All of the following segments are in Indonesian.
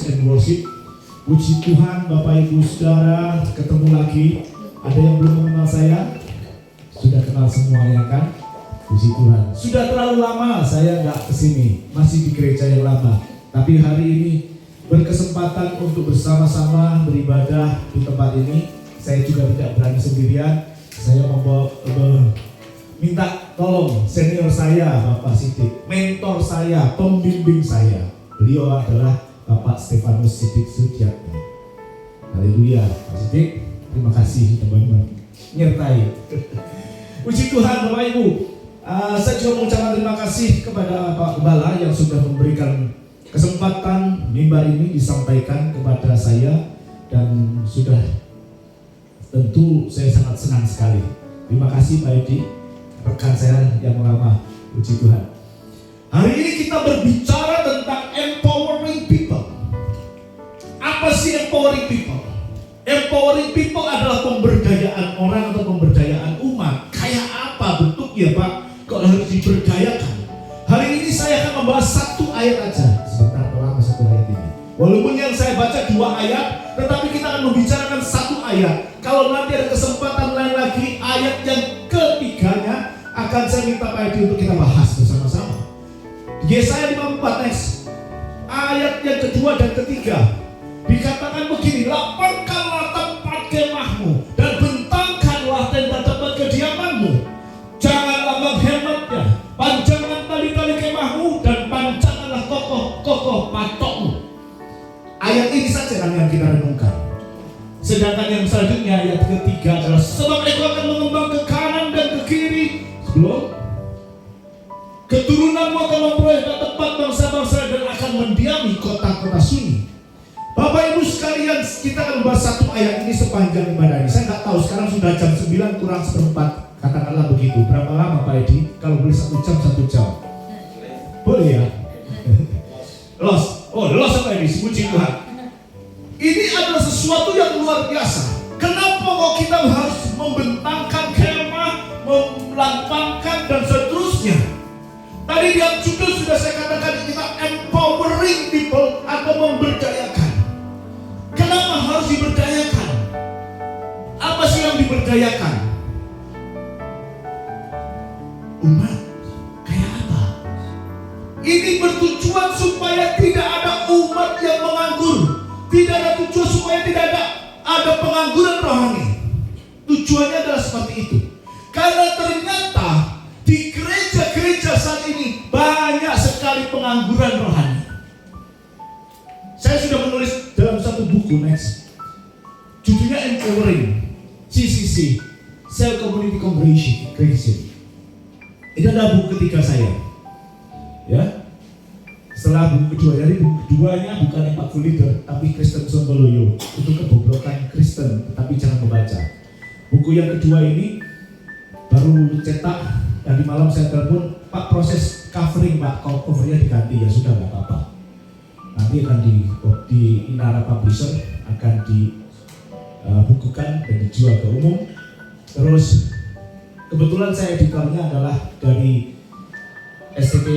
Praise and Worship. Puji Tuhan, Bapak Ibu Saudara, ketemu lagi. Ada yang belum mengenal saya? Sudah kenal semua ya kan? Puji Tuhan. Sudah terlalu lama saya nggak kesini, masih di gereja yang lama. Tapi hari ini berkesempatan untuk bersama-sama beribadah di tempat ini. Saya juga tidak berani sendirian. Saya minta tolong senior saya, Bapak Sidik, mentor saya, pembimbing saya. Beliau adalah Bapak Stefanus Sidik Sudiatmo. Haleluya, Pak Sidik. Terima kasih teman-teman menyertai. Puji Tuhan, Bapak Ibu. Saya juga mengucapkan terima kasih kepada Pak Gembala yang sudah memberikan kesempatan mimbar ini disampaikan kepada saya, dan sudah tentu saya sangat senang sekali. Terima kasih Pak Edi, rekan saya yang lama. Puji Tuhan. Hari ini kita berbicara tentang empowering people. Apa sih empowering people? Empowering people adalah pemberdayaan orang atau pemberdayaan umat. Kayak apa bentuknya Pak? Kalau harus diberdayakan. Hari ini saya akan membahas satu ayat aja. Sebentar, lama satu ayat ini. Walaupun yang saya baca 2 ayat, tetapi kita akan membicarakan satu ayat. Kalau nanti ada kesempatan lain lagi, ayat yang ketiganya akan saya minta Pak Edi untuk kita bahas bersama-sama. Yesaya 54 next. Ayat yang kedua dan ketiga dikatakan begini: lapangkanlah tempat kemahmu dan bentangkanlah tenda-tempat kediamanmu. Janganlah menghematnya. Panjangkan tali-tali kemahmu dan panjangkanlah kokoh-kokoh patokmu. Ayat ini saja yang kita renungkan. Sedangkan yang selanjutnya ayat ketiga adalah sebab aku akan mengembang ke kanan dan ke kiri. Sebelum keturunanmu akan memperoleh tempat bangsa-bangsa dan akan mendiami kota-kota sunyi. Bapak Ibu sekalian, kita akan membahas satu ayat ini sepanjang ibadah ini. Saya nggak tahu, sekarang sudah jam 9 kurang seperempat, katakanlah begitu. Berapa lama Pak Edi? Kalau boleh 1 jam, 1 jam. Boleh ya? Los apa ini? Puji Tuhan. Ini adalah sesuatu yang luar biasa. Kenapa kok kita harus membentangkan kemah, melapangkan dan seterusnya? Tadi di judul sudah saya katakan, kita empowering people atau memberdayakan. Kenapa harus diberdayakan? Apa sih yang diberdayakan? Umat kayak apa? Ini bertujuan supaya tidak ada umat yang menganggur. Tidak ada tujuan supaya tidak ada pengangguran rohani. Tujuannya adalah seperti itu. Karena ternyata di gereja-gereja saat ini banyak sekali pengangguran rohani. Saya sudah menulis dalam satu buku next. Judulnya Empowering CCC, Cell Community Congregation. Ini adalah buku ketiga saya. Ya. Setelah buku kedua, dari buku keduanya bukan Pak Leader, tapi Kristen Sontoloyo. Itu kebobrokan Kristen, tapi jangan membaca. Buku yang kedua ini baru cetak. Tadi malam saya telepon, Pak, proses covering Pak, covernya diganti. Ya sudah, nggak apa-apa. Nanti akan di Inara Publisher akan dibukukan dan dijual ke umum. Terus kebetulan saya editornya adalah dari STP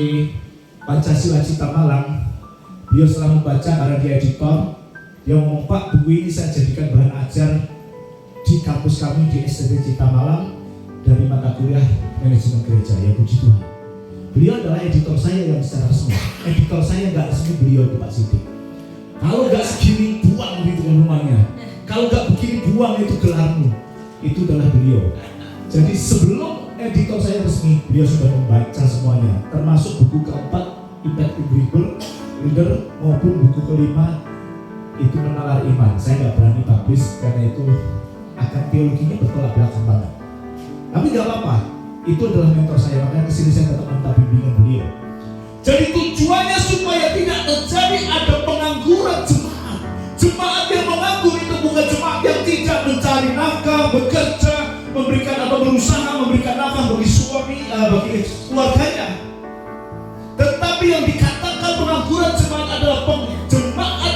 Pancasila Cita Malang. Beliau setelah membaca, karena dia editor, dia ngomong, Pak, buku ini saya jadikan bahan ajar di kampus kami di STP Cita Malang dari mata kuliah manajemen gereja. Ya puji Tuhan. Beliau adalah editor saya yang secara resmi. Editor saya nggak resmi beliau itu Pak Sidik. Kalau nggak segini buang gitu rumahnya. Kalau nggak begini buang itu gelarmu. Itu adalah beliau. Jadi sebelum editor saya resmi, beliau sudah membaca semuanya, termasuk buku keempat Impact Reader maupun buku kelima itu Menalar Iman. Saya nggak berani publish karena itu akan teologinya bertolak belakang banget. Tapi nggak apa-apa. Itu adalah mentor saya, makanya kesini saya tetap minta bimbingan beliau. Jadi tujuannya supaya tidak terjadi ada pengangguran jemaat. Jemaat yang menganggur itu bukan jemaat yang tidak mencari nafkah, bekerja, memberikan atau berusaha memberikan nafkah bagi suami, bagi keluarganya. Tetapi yang dikatakan pengangguran jemaat adalah jemaat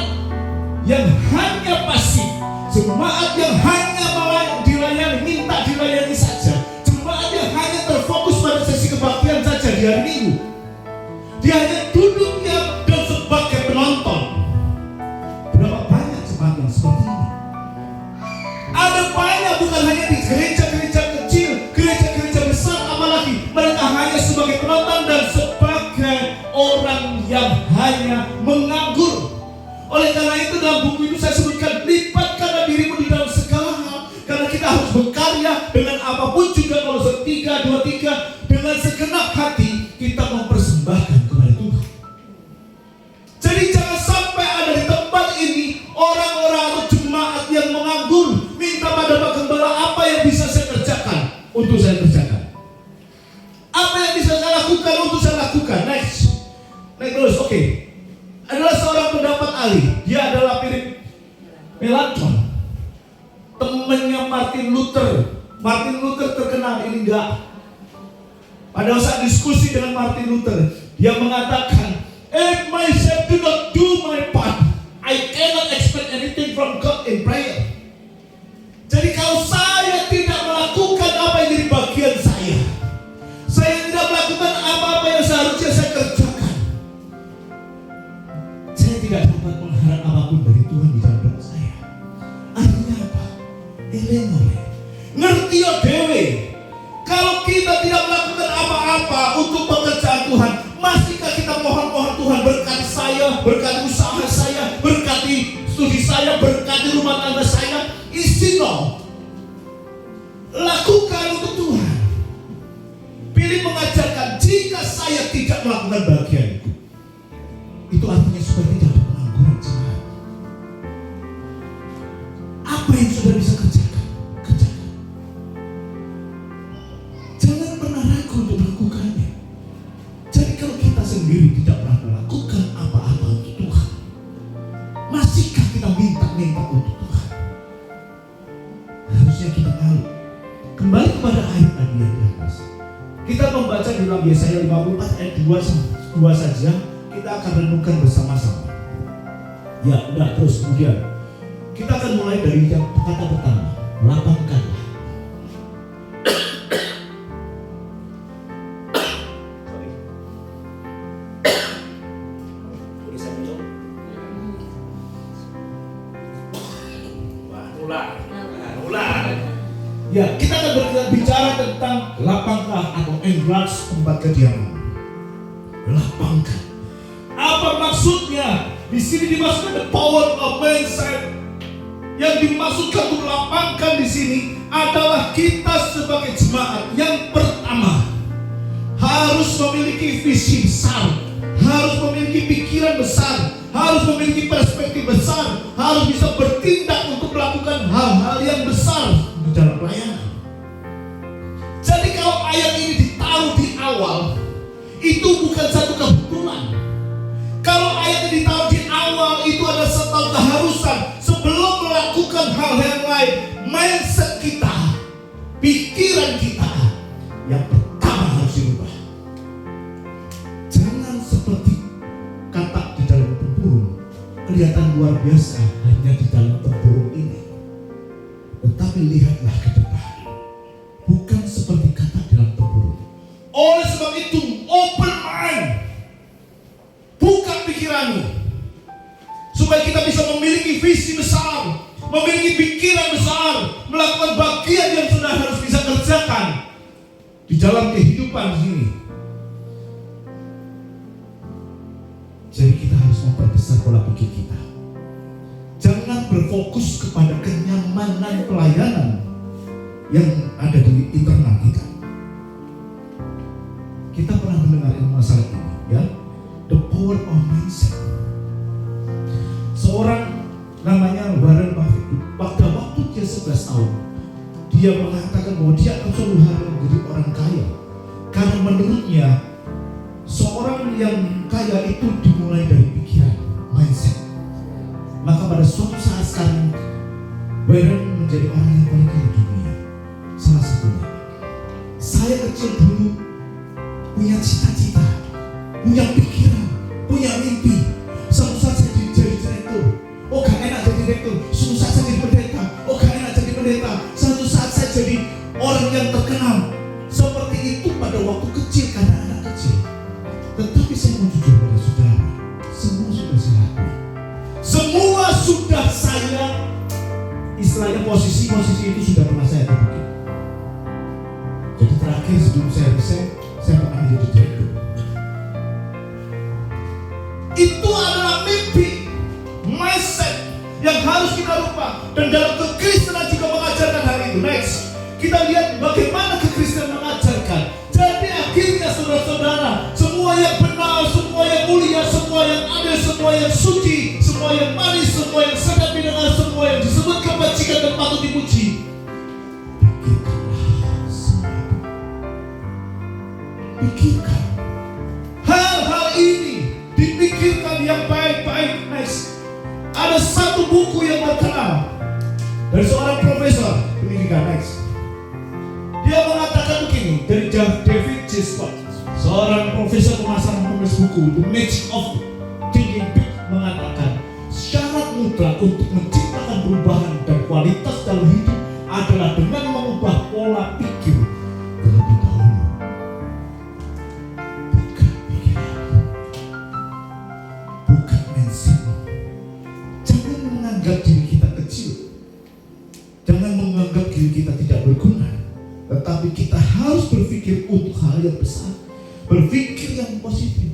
yang hanya pasif, jemaat yang hanya dilayani, minta dilayani saja. Hanya terfokus pada sesi kebaktian saja di hari Minggu. Dia hanya duduk dan sebagai penonton. sehingga dengan segenap hati kita mempersembahkan kepada Tuhan. Jadi jangan sampai ada di tempat ini orang-orang atau jemaat yang menganggur, minta pada Pak Gembala, apa yang bisa saya kerjakan untuk saya kerjakan, apa yang bisa saya lakukan untuk saya lakukan. Next terus, oke. Adalah seorang pendapat ahli. Dia adalah Philip Melanchthon, temannya Martin Luther. Martin Luther terkenal ini enggak. Pada saat diskusi dengan Martin Luther, dia mengatakan, if myself do not do my part, I cannot expect anything from God in prayer. Jadi kalau saya tidak melakukan apa yang jadi bagian saya tidak melakukan apa-apa yang seharusnya saya kerjakan, saya tidak dapat mengharap apapun dari Tuhan di dalam doa saya. Artinya apa? Eleanor ngerti ya dewe. Kalau kita tidak melakukan apa-apa untuk pekerjaan Tuhan, masihkah kita mohon Tuhan berkati saya, berkati usaha saya, berkati studi saya, berkati rumah tangga saya? Isi no. Lakukan untuk Tuhan. Philip mengajarkan, jika saya tidak melakukan bagianku, itu artinya supaya tidak ada pengangguran jemaat. Apa yang sudah bisa kerjakan, kerjakan. Jangan pernah ragu untuk melakukannya. Jadi kalau kita sendiri tidak pernah melakukan apa-apa untuk Tuhan, masihkah kita minta-minta untuk Tuhan? Harusnya kita malu. Kembali kepada ayat tadi yang di atas. Kita membaca di dalam Yesaya 54 ayat 2 saja. Kita akan renungkan bersama-sama. Ya, udah terus kemudian kita akan mulai dari yang kata pertama, lapangkanlah. Ya, kita akan berbicara tentang lapangkah atau enlarge tempat kediaman. Lapangkan. Apa maksudnya? Di sini dimaksudkan the power of mindset. Yang dimaksudkan untuk lapangkan di sini adalah kita sebagai jemaat yang pertama harus memiliki visi besar, harus memiliki pikiran besar, harus memiliki perspektif besar, harus bisa bertindak untuk melakukan hal-hal yang besar di dalam pelayanan. Jadi kalau ayat ini ditaruh di awal, itu bukan satu kebetulan. Kalau ayat ini ditaruh di awal, itu adalah satu keharusan. Sebelum melakukan hal yang lain, mindset kita, pikiran kita yang pertama harus dirubah. Jangan seperti katak di dalam tempurung, kelihatan luar biasa hanya di dalam tempurung ini. Tetapi lihatlah ke depan, bukan seperti katak dalam tempurung. Oleh sebab itu, open mind, buka pikiranmu, supaya kita bisa memiliki visi besar, memiliki pikiran besar, melakukan bagian yang sudah harus bisa kerjakan di dalam kehidupan ini. Jadi kita harus memperbesar pola pikir kita. Jangan berfokus kepada kenyamanan pelayanan yang ada di internal kita. Kita pernah mendengar masalah ini, ya, the power of mindset. Seorang namanya Warren Buffett, pada waktu dia 11 tahun, dia mengatakan bahwa dia akan suatu hari menjadi orang kaya. Karena menurutnya, seorang yang kaya itu dimulai dari pikiran, mindset. Maka pada suatu saat sekarang, Warren menjadi orang yang paling kaya di dunia. Salah satunya, saya kecil dulu punya cita-cita, punya pikiran, punya mimpi. Suatu saat saya jadi direktur. Oh, gak enak jadi direktur. Suatu saat saya jadi pendeta. Oh, gak enak jadi pendeta. Suatu saat saya jadi orang yang terkenal. Seperti itu pada waktu kecil karena anak kecil. Tetapi saya mau jujur pada saudara, semua sudah saya lakukan. Semua sudah saya, istilahnya posisi-posisi itu sudah pernah saya temukan. Jadi terakhir sebelum saya resign, saya pernah menjadi direktur. Itu adalah mimpi, mindset yang harus kita rubah. Dan dalam kekristenan juga mengajarkan hal itu. Next, kita lihat bagaimana kekristenan mengajarkan. Jadi semua yang suci, semua yang manis, semua yang sedap didengar, semua yang disebut kebajikan dan patut dipuji. Pikirkanlah semua itu. Pikirkan hal-hal ini, dipikirkan yang baik-baik. Next, ada satu buku yang terkenal dari seorang profesor pendidikan. Next, dia mengatakan begini, dari David J. Scott, seorang profesor pemasaran penulis buku The Magic of Thinking Big, mengatakan syarat mutlak untuk menciptakan perubahan dan kualitas dalam hidup adalah dengan mengubah pola pikir terlebih dahulu. Bukan pikiran, bukan mindset. Jangan menganggap diri kita kecil, jangan menganggap diri kita tidak berguna, tetapi kita harus berpikir untuk hal yang besar, berpikir yang positif.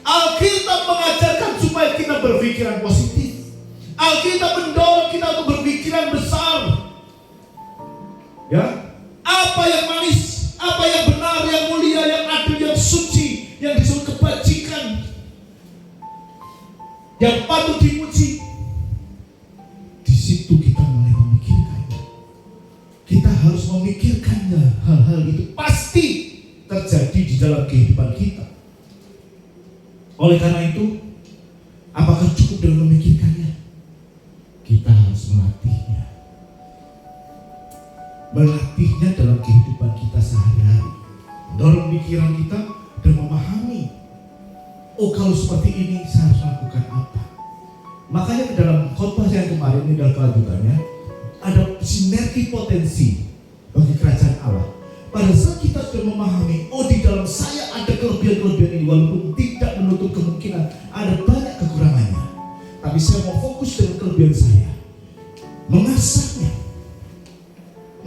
Alkitab mengajarkan supaya kita berpikiran positif. Alkitab mendorong kita untuk berpikiran besar. Ya, apa yang manis, apa yang benar, yang mulia, yang adil, yang suci, yang disebut kebajikan, yang patut dipuji. Di situ kita mulai memikirkannya. Kita harus memikirkannya. Hal-hal itu pasti terjadi di dalam kehidupan kita. Oleh karena itu, apakah cukup dengan memikirkannya? Kita harus melatihnya. Melatihnya dalam kehidupan kita sehari-hari. Mendorong pikiran kita dan memahami, oh kalau seperti ini saya harus lakukan apa. Makanya di dalam khotbah yang kemarin ini dalam kelanjutannya, ada sinergi potensi bagi kerajaan Allah. Pada saat kita sudah memahami, oh di dalam saya ada kelebihan-kelebihan ini, walaupun tidak menutup kemungkinan ada banyak kekurangannya, tapi saya mau fokus dengan kelebihan saya, mengasahnya,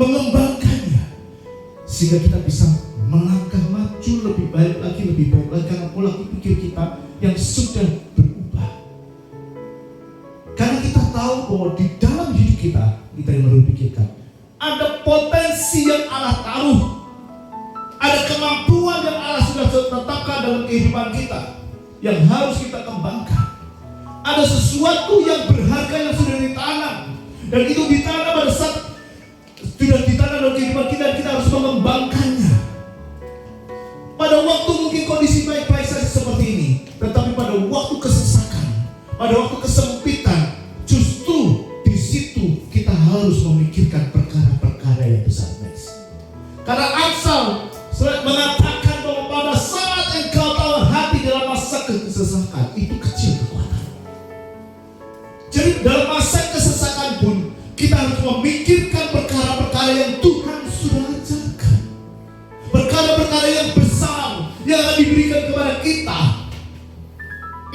mengembangkannya, sehingga kita bisa melangkah maju lebih baik lagi karena pola pikir kita yang sudah berubah. Karena kita tahu bahwa di dalam hidup kita yang perlu pikirkan, ada potensi yang Allah taruh, ada kemampuan yang Allah sudah tetapkan dalam kehidupan kita yang harus kita kembangkan. Ada sesuatu yang berharga yang sudah ditanam, dan itu ditanam pada saat sudah ditanam dalam kehidupan kita, dan kita harus mengembangkannya. Pada waktu mungkin kondisi baik-baik saja seperti ini, tetapi pada waktu kesesakan, pada waktu kesempitan, justru di situ kita harus memikirkan perkara-perkara yang besar. Karena Amsal mengatakan bahwa pada saat engkau tawar hati dalam masa kesesakan, itu kecil kekuatan. Jadi dalam masa kesesakan pun kita harus memikirkan perkara-perkara yang Tuhan sudah ajarkan, perkara-perkara yang besar yang akan diberikan kepada kita.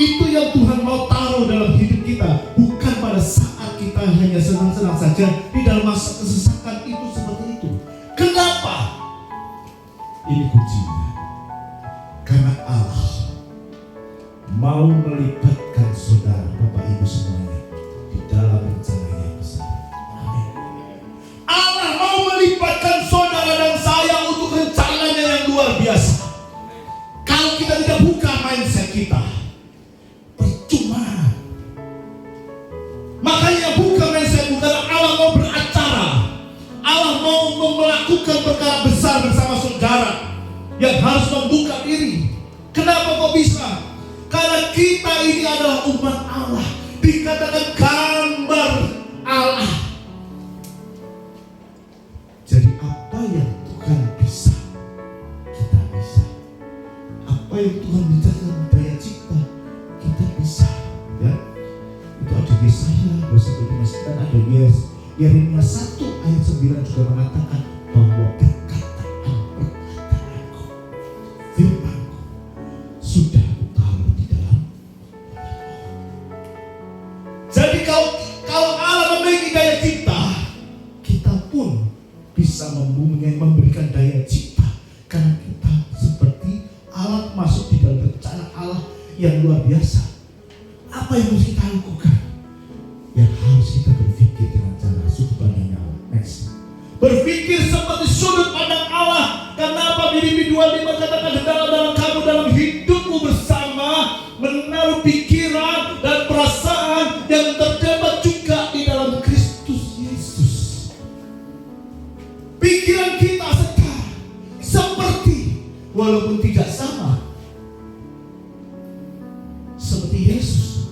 Itu yang Tuhan mau taruh dalam hidup kita, bukan pada saat kita hanya senang-senang saja di dalam masa kesesakan itu seperti itu. Kenapa? Ini kuncinya. Karena Allah mau melibatkan saudara, Bapak Ibu semuanya, di dalam rencananya yang besar. Amin. Allah mau melibatkan saudara dan saya untuk rencananya yang luar biasa. Kalau kita tidak buka mindset kita, percuma. Makanya buka mindset, bukan Allah mau beracara, Allah mau melakukan perkara besar bersama saudara yang harus membuka diri. Kenapa kok bisa? Karena kita ini adalah umat Allah, dikatakan gambar Allah. Jadi apa yang Tuhan bisa, kita bisa. Apa yang Tuhan bicarakan daya cipta, kita bisa. Ya, itu ada Yesaya 21:9, ada Yeremia 1 ayat 9 juga mengatakan bahwa perkataanku, firmanku sudah aku taruh di dalam. Jadi kalau Allah memiliki daya cipta, kita pun bisa memberikan daya cipta, karena kita seperti alat masuk di dalam rencana Allah yang luar biasa. Apa yang harus kita lakukan? Yang harus kita berpikir dengan cara sudut pandang Allah. Next, berpikir seperti sudut pandang Allah. Kenapa Filipi 2:5 katakan dalam kamu dalam hidupmu bersama menaruh pikiran dan walaupun tidak sama seperti Yesus,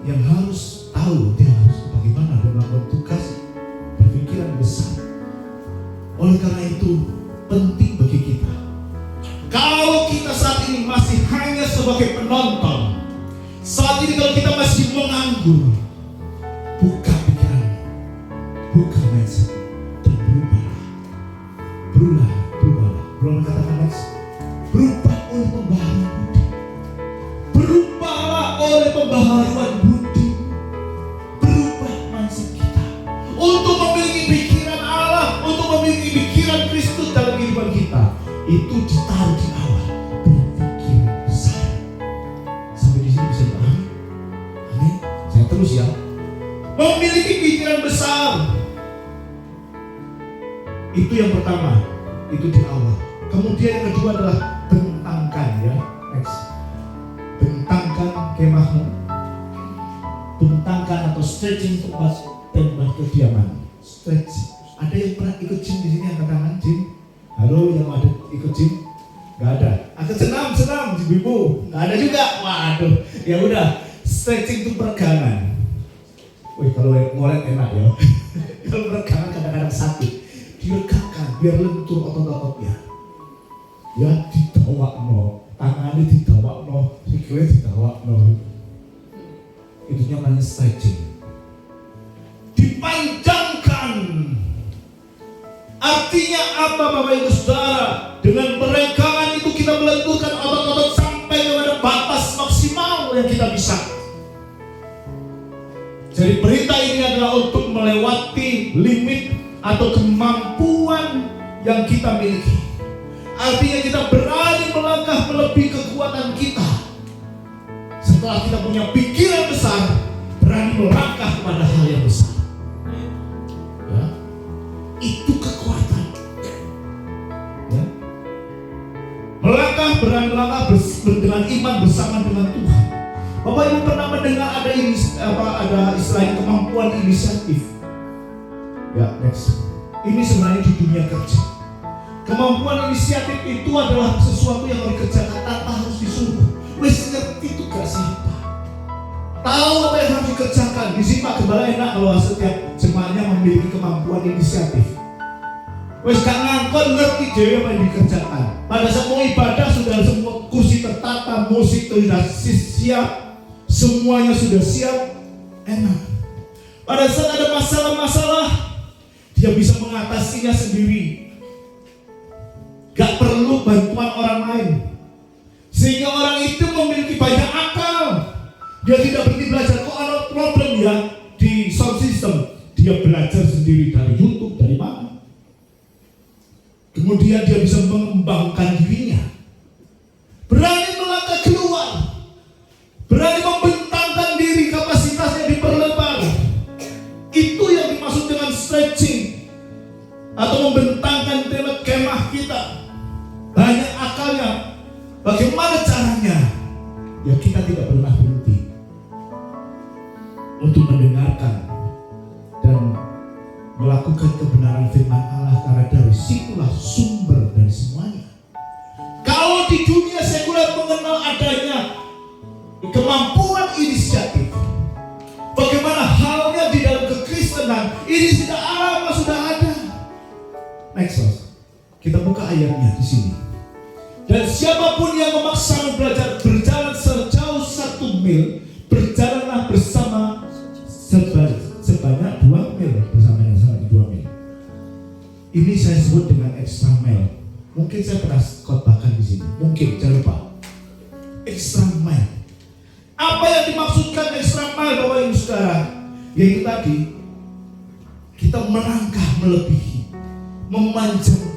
yang harus tahu dia harus bagaimana melakukan tugas berpikiran besar. Oleh karena itu penting bagi kita, kalau kita saat ini masih hanya sebagai penonton, saat ini kalau kita masih menganggur, buka pikiran, buka mindset, dan berubahlah. Belum katakan next, berubah oleh pembaharuan budi. Berubahlah oleh pembaharuan budi. Berubah mindset kita untuk memiliki pikiran Allah, untuk memiliki pikiran Kristus dalam kehidupan kita. Itu ditaruh di awal, berpikir besar. Sampai di sini bisa dipahami? Amin. Saya terus ya. Memiliki pikiran besar. Itu yang pertama, itu di awal. Kemudian yang kedua adalah bentangkan ya. Next. Bentangkan kemahmu. Bentangkan atau stretching tempat kediaman. Stretching. Ada yang pernah ikut gym di sini angkat tangan, gym? Halo, yang ada ikut gym? Gak ada. Angkat senam ibu. Gak ada juga. Waduh. Ya udah. Stretching itu peregangan. Wih, kalau ngolet enak ya. Kalau peregangan kadang-kadang sakit. Diregangkan biar lentur otot-ototnya. Ya didawakno, tangannya didawakno, sikilnya didawakno. Itu namanya stretching. Dipanjangkan. Artinya apa Bapak Ibu Saudara? Dengan peregangan itu kita melenturkan otot-otot sampai kepada batas maksimal yang kita bisa. Jadi perintah ini adalah untuk melewati limit atau kemampuan yang kita miliki. Artinya kita berani melangkah melebihi kekuatan kita. Setelah kita punya pikiran besar, berani melangkah pada hal yang besar. Ya. Itu kekuatan. Ya. Berani melangkah dengan iman bersama dengan Tuhan. Bapak Ibu pernah mendengar ada istilahnya kemampuan inisiatif? Ya, next. Ini sebenarnya di dunia kerja. Kemampuan inisiatif itu adalah sesuatu yang harus dikerjakan tanpa harus disuruh. Wes ngerti itu gak siapa. Tahu apa yang harus dikerjakan. Di sini Pak Gembala enak kalau setiap jemaahnya memiliki kemampuan inisiatif. Wes gak ngangkon ngerti dia apa yang dikerjakan. Pada saat mau ibadah sudah semua kursi tertata, musik sudah siap, semuanya sudah siap, enak. Pada saat ada masalah-masalah, dia bisa mengatasinya sendiri. Gak perlu bantuan orang lain. Sehingga orang itu memiliki banyak akal. Dia tidak berhenti belajar. Kok ada problem ya di sound system? Dia belajar sendiri dari YouTube, dari mana. Kemudian dia bisa mengembangkan dirinya. Berani melangkah keluar. Berani membentangkan diri, kapasitasnya diperlebar. Itu yang dimaksud dengan stretching atau membentangkan kemah kita. Banyak akalnya. Bagaimana caranya? Ya kita tidak pernah berhenti untuk mendengarkan dan melakukan kebenaran firman Allah, karena dari situlah sumber dari semuanya. Kalau di dunia sekuler mengenal adanya kemampuan inisiatif, bagaimana halnya di dalam kekristenan? Ini sudah lama sudah ada. Next verse. Kita buka ayatnya di sini. Dan siapapun yang memaksa belajar berjalan sejauh 1 mil, berjalanlah bersama sebanyak 2 mil bersamanya, sampai 2 mil. Ini saya sebut dengan extra mile. Mungkin saya pernah khotbahkan di sini. Mungkin, jangan lupa. Extra mile. Apa yang dimaksudkan extra mile, Bapak Ibu Saudara? Yaitu tadi kita melangkah melebihi, memanjangkan.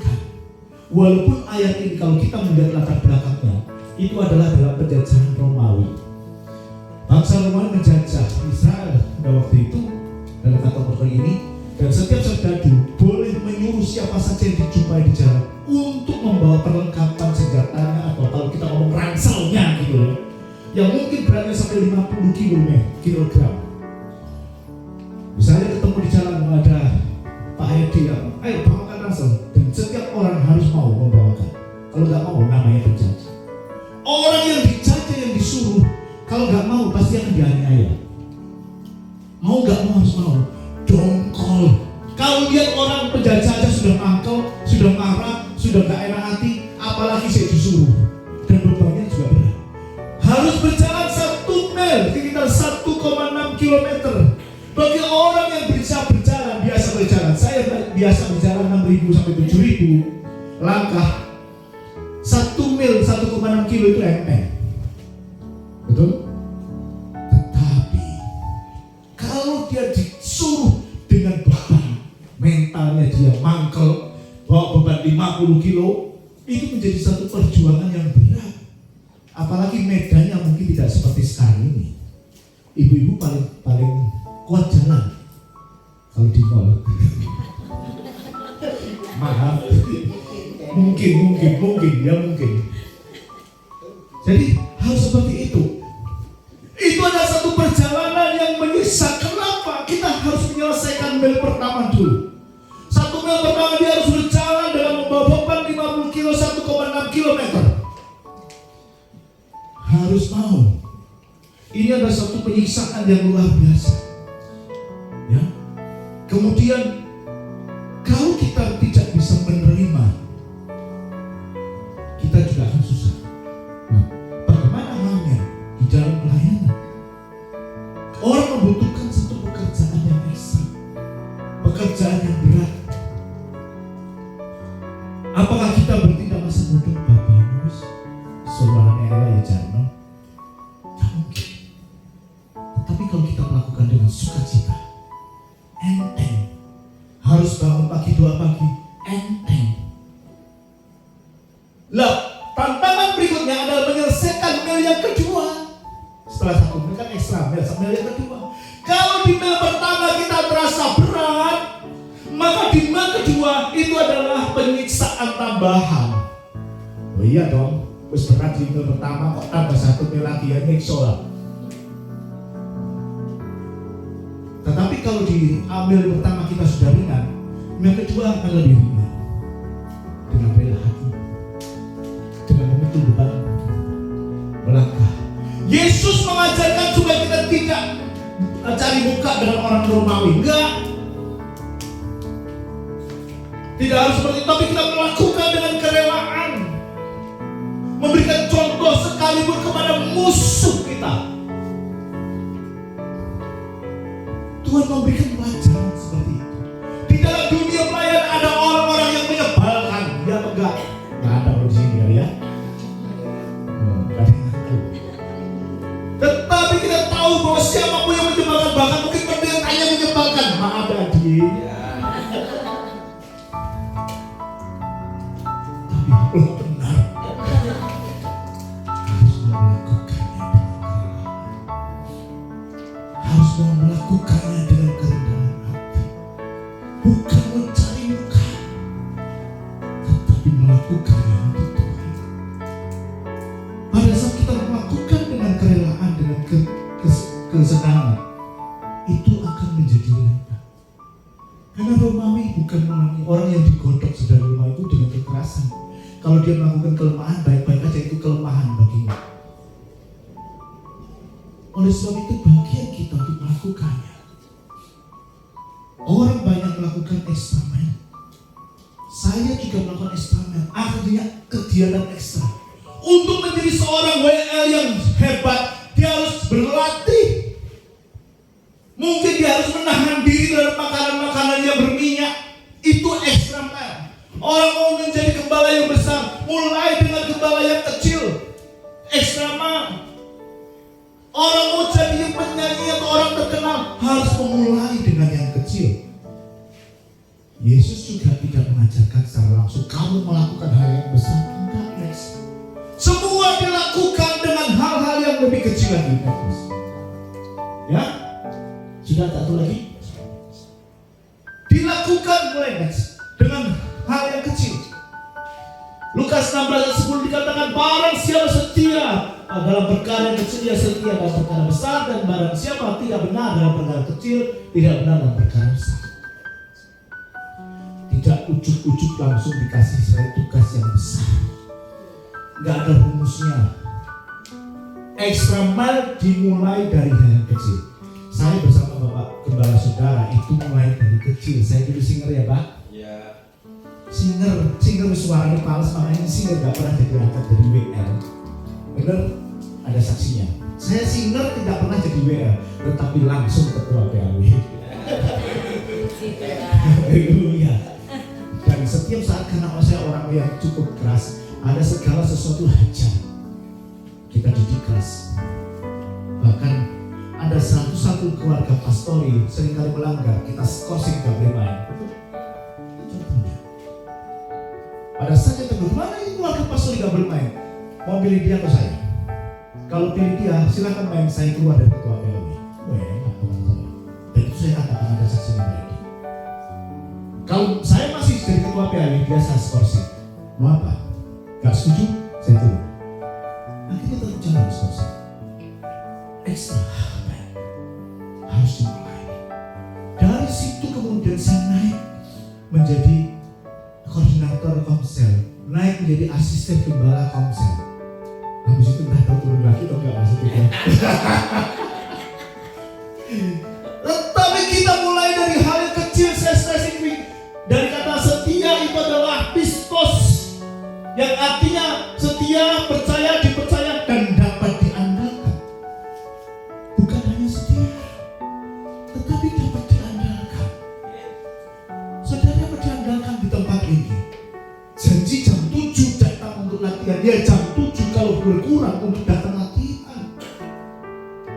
Walaupun ayat ini kalau kita melihat latar belakangnya, itu adalah dalam penjajahan Romawi. Bangsa Romawi menjajah Israel pada waktu itu dalam kata-kata ini, dan setiap serdadu boleh menyuruh siapa saja yang dijumpai di jalan untuk membawa perlengkapan senjatanya, atau kalau kita ngomong ranselnya gitu loh, yang mungkin beratnya sampai 50 kilogram. Misalnya ketemu di jalan ada Pak Edi, ayo bawakan ransel, dan setiap orang harus mau membawakan. Kalau nggak mau namanya penjajah. Orang yang dijajah, yang disuruh, kalau nggak mau pasti akan dianiaya. Mau nggak mau harus mau. Dongkol. Kalau lihat orang penjajah aja sudah mangkel, sudah marah, sudah nggak enak hati, apalagi saya disuruh. Dan bebannya juga berat. Harus berjalan 1 mil, sekitar 1,6 kilometer. Bagi orang yang biasa berjalan, saya biasa berjalan 6.000 sampai 7.000 langkah. 1 mil, 1,6 kilo itu enteng. Betul? Tetapi kalau dia disuruh dengan beban, mentalnya dia mangkel, bawa beban 50 kilo, itu menjadi satu perjuangan yang berat. Apalagi medannya mungkin tidak seperti sekarang ini. Ibu-ibu paling kuat jalan kalau di mall. Maaf. Mungkin. Jadi harus seperti itu. Itu adalah satu perjalanan yang menyiksa. Kenapa? Kita harus menyelesaikan mil pertama dulu. 1 mil pertama dia harus berjalan dengan membawa beban 50 kilo, 1,6 kilometer. Harus mau. Ini adalah satu penyiksaan yang luar biasa. Ya. Kemudian kalau kita tidak bisa menerima, kita juga akan susah. Nah, bagaimana halnya di dalam pelayanan? Orang membutuhkan satu pekerjaan yang ekstra, pekerjaan yang berat. Apakah kita bertindak masa bodoh Bapak Nus? Saudara Ella ya Jarno? Tak mungkin. Tapi kalau kita melakukan dengan sukacita, enteng. Harus bangun pagi, doa pagi, enteng. Lah, tantangan berikutnya adalah menyelesaikan mil yang kedua. Setelah 1 mil kan ekstra, mil yang kedua. Kalau di mil pertama kita terasa berat, maka di mil kedua itu adalah penyiksaan tambahan. Oh iya dong, terus berat di mil pertama kok tambah 1 mil lagi ya nyiksa lah. Tetapi kalau di mil pertama kita sudah ringan, mil kedua akan lebih ringan. Dengan rela hati, dengan memikul beban, melangkah. Yesus mengajarkan supaya kita tidak cari muka dengan orang Romawi. Enggak. Tidak harus seperti itu, tapi kita melakukan dengan kerelaan. Memberikan contoh sekalipun kepada musuh kita. Tuhan memberikan pelajaran seperti itu. Di dalam dunia pelayanan ada orang-orang yang menyebalkan. Ya atau enggak? Enggak ada di sini kali ya. Tetapi kita tahu bahwa siapapun yang menyebalkan, bahkan mungkin pendetanya menyebalkan. Maaf adik. Tapi Allah benar. Harus melakukannya dengan kerendahan hati. Bukan mencari muka, tetapi melakukannya untuk Tuhan. Pada saat kita melakukan dengan kerelaan, dengan kesenangan, itu akan menjadi nyata. Karena Romawi bukan melalui orang yang digodok saudara Roma itu dengan kekerasan. Kalau dia melakukan kelemahan, baik-baik aja itu kelemahan baginya. Oleh sebab itu bagian kita untuk melakukannya. Orang banyak melakukan ekstramen. Saya juga melakukan ekstramen. Artinya kegiatan ekstra. Untuk menjadi seorang WL yang hebat, dia harus berlatih. Mungkin dia harus menahan diri dari makanan-makanan yang berminyak. Itu ekstramen. Orang mau menjadi gembala yang besar, mulai dengan gembala yang kecil. Ekstramen. Orang mau jadi penyanyi atau orang terkenal harus memulai dengan yang kecil. Yesus juga tidak mengajarkan secara langsung kamu melakukan hal yang besar. Enggak, guys. Semua dilakukan dengan hal-hal yang lebih kecil lagi, guys. Ya? Sudah tak tahu lagi? Dilakukan mulai, guys, dengan hal yang kecil. Lukas 16 ayat 10 dikatakan barang siapa setia dalam perkara yang kecil, dia setia dalam perkara besar, dan barang siapa tidak benar dalam perkara kecil, tidak benar dalam perkara besar. Tidak ujuk-ujuk langsung dikasih saya tugas yang besar. nggak ada rumusnya. Extra mile dimulai dari hal yang kecil. Saya bersama Bapak Gembala Saudara itu mulai dari kecil. Saya dulu singer ya Pak? Iya. Singer suaranya pales, makanya singer gak pernah jadi angkat dari WL. Bener? Ada saksinya. Saya singer tidak pernah jadi WL, tetapi langsung ketua PAW. Haleluya. Dan setiap saat karena saya orang yang cukup keras, ada segala sesuatu hajar. Kita didik keras. Bahkan ada 101 keluarga pastori seringkali melanggar, kita skorsing gak boleh main. Contohnya. Pada saat kita tegur, mana ini keluarga pastori gak boleh main? Mau pilih dia atau saya? Kalau pilih dia, silakan main, saya keluar dari ketua PAW. Enak bukan saya. Dan itu saya katakan ada saksinya lagi. Kalau saya masih jadi ketua PAW, dia saya skorsing. Mau apa? Gak setuju? Saya turun. Akhirnya tetap jalan skorsing. Ekstra harus dimulai. Dari situ kemudian saya naik menjadi koordinator komsel, naik menjadi asisten gembala komsel. Habis itu nggak tahu turun lagi atau enggak maksudnya. Tetapi kita mulai dari hal yang kecil. Saya stressing dari kata setia itu adalah pistos, yang artinya setia, percaya, dipercaya dan dapat diandalkan. Bukan hanya setia, tetapi dapat diandalkan. Saudara dapat diandalkan di tempat ini. Janji jam 7 datang untuk latihan, dia jam 7 kalau berkurang untuk datang latihan.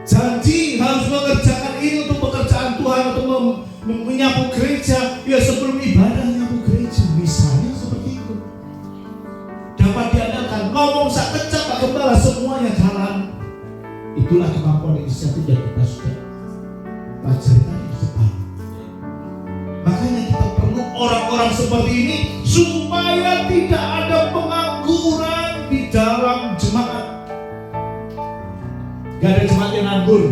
Janji harus mengerjakan ini untuk pekerjaan Tuhan, untuk menyapu gereja, ya sebelum ibadah menyapu gereja, misalnya seperti itu. Dapat diandalkan, ngomong sak kecap Pak Gembala, semuanya jalan. Itulah kemampuan inisiatif yang kita sudah pelajari tadi di depan. Makanya kita perlu orang-orang seperti ini supaya tidak ada pengangguran di dalam jemaat. Gak ada jemaat yang nganggur.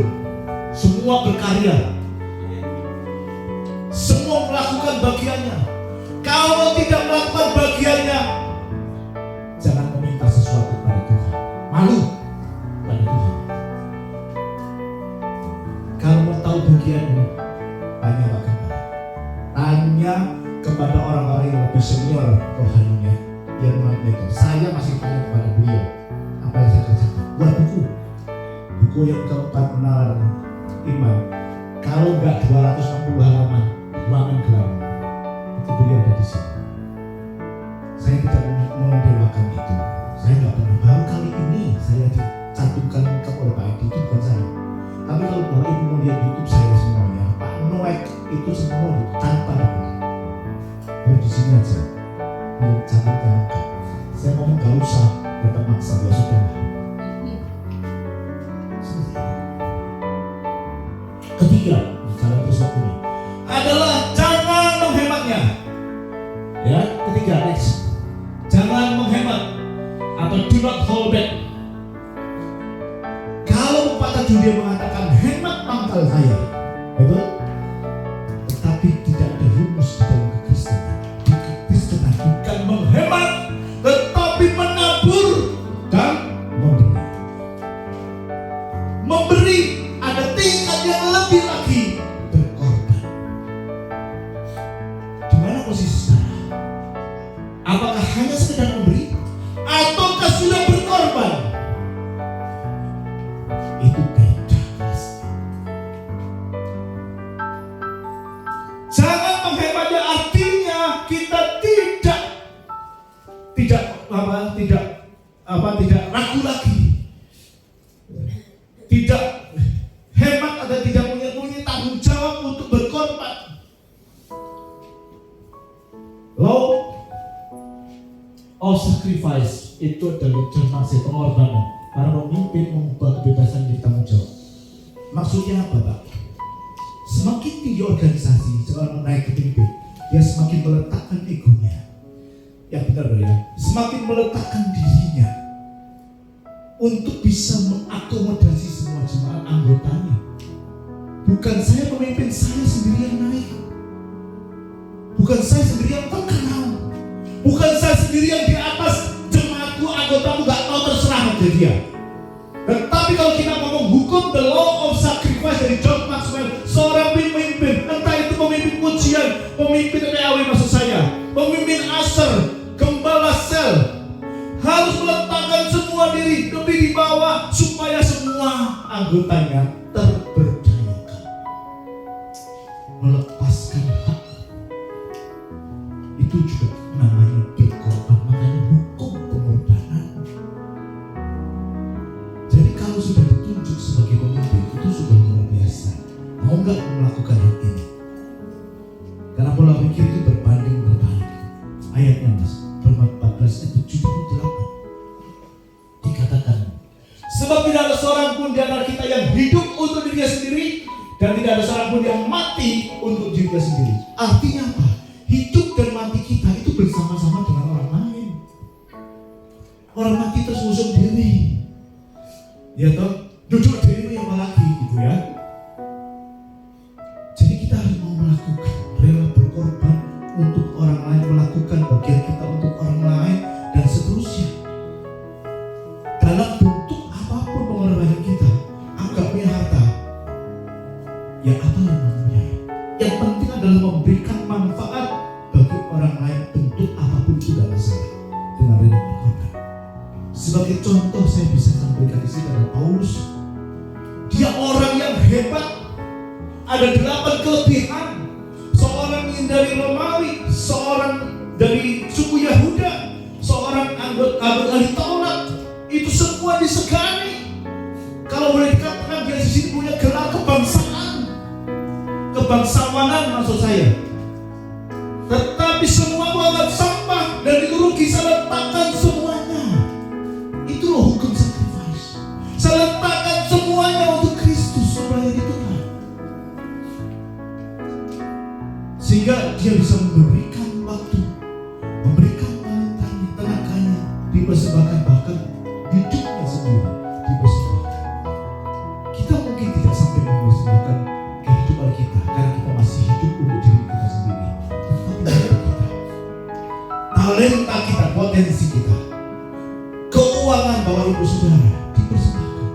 Semua berkarya. Semua melakukan bagiannya. Kalau tidak melakukan bagiannya, jangan meminta sesuatu pada Tuhan. Malu pada Tuhan. Kalau mau tahu bagianmu, tanya Pak Gembala. Tanya kepada orang-orang yang lebih senior rohaninya, yang mentor. Saya masih tanya kepada beliau apa yang saya kerjakan. Buat buku yang keempat, Kenalan Iman. Kalau enggak 260 halaman, ruangan gelap. Itu beliau ada di sini. Saya tidak mendewakan itu. Saya nggak pernah. Baru kali ini saya dicantumkan oleh Pak Edi, itu bukan saya. Tapi kalau Bapak Ibu mau lihat YouTube saya semuanya, Pak Noek itu semua tanpa dokumen. Baru di sini aja. Dicantumkan. Saya ngomong gak usah tetap maksa, ya sudah. Ketiga, cara bersuatu ini adalah jangan menghematnya. Ya, ketiga, next. Jangan menghemat atau do not hold back. Kalau pepatah dunia mengatakan hemat pangkal kaya, betul? Tetapi tidak ada rumus di dalam kekristenan. Di kekristenan bukan menghemat, tetapi menabur dan memberi. Memberi ada tingkat yang lebih lagi, berkorban. Di mana posisi sekarang? Apakah hanya sekedar memberi, ataukah sudah berkorban? Itu beda kelasnya. Jangan menghematnya, artinya kita tidak ragu lagi, tidak hemat atau tidak punya tanggung jawab untuk berkorban. Law of sacrifice itu adalah demonstrasi pengorbanan. Para pemimpin mengubah kebebasan di tanggung jawab. Maksudnya apa, Pak? Semakin tinggi organisasi, seorang naik ke pemimpin, dia semakin meletakkan egonya. Ya benar ya, semakin meletakkan dirinya untuk bisa mengakomodasi semua jemaat anggotanya. Bukan saya pemimpin, saya sendiri yang naik. Bukan saya sendiri yang terkenal. Bukan saya sendiri yang di atas, jemaatku, anggotamu gak tahu ada dia. Tetapi kalau kita ngomong hukum the law of sacrifice dari John Maxwell, seorang pemimpin, entah itu pemimpin pujian, pemimpin PAW maksud saya, pemimpin asar, gembala sel, harus meletakkan semua diri lebih di bawah supaya semua anggotanya terberdayakan. Melepaskan hak itu juga namanya berkorban, makanya hukum pengorbanan. Jadi kalau sudah ditunjuk sebagai pemimpin itu sudah luar biasa. Mau nggak melakukan hal ini? Karena pola pikir itu berbanding berbalik. Ayatnya Mas, Roma 14 ayat 7-8 dikatakan, sebab tidak ada seorang pun di antara kita yang hidup untuk dirinya sendiri, dan tidak ada seorang pun yang mati untuk dirinya sendiri. Artinya apa? Hidup dan mati kita itu bersama-sama dengan orang lain. Orang mati terus usung diri, ya toh, duduk diri yang lagi gitu ya. Jadi kita harus mau melakukan, rela berkorban untuk orang lain, melakukan bagian kita untuk orang lain, dan seterusnya. Dalam bentuk apapun pengorbanan kita, anggap punya harta, ya apa yang mempunyai. Yang penting adalah memberikan manfaat bagi orang lain, bentuk apapun juga masalah, dengan rela berkorban. Sebagai contoh saya bisa sampaikan di sini adalah Paulus. Dia orang yang hebat, ada 8 kelebihan. Seorang yang dari Romawi, seorang dari suku Yahuda, seorang anggota ahli Taurat, itu semua disegani. Kalau boleh dikatakan dia di sini punya gelar kebangsaan, kebangsawanan maksud saya. Tetapi semua menganggap sampah dan itu rugi. Saya letakkan semuanya. Itu loh hukum sacrifice. Saya letakkan semuanya untuk Kristus supaya ditukar, sehingga dia bisa memberikan waktu, memberikan talentanya, tenaganya, dipersembahkan, bahkan hidupnya sendiri dipersembahkan. Kita mungkin tidak sampai mempersembahkan kehidupan kita karena kita masih hidup untuk diri kita sendiri, tetapi kita, talenta kita, potensi kita, keuangan Bapak Ibu Saudara dipersembahkan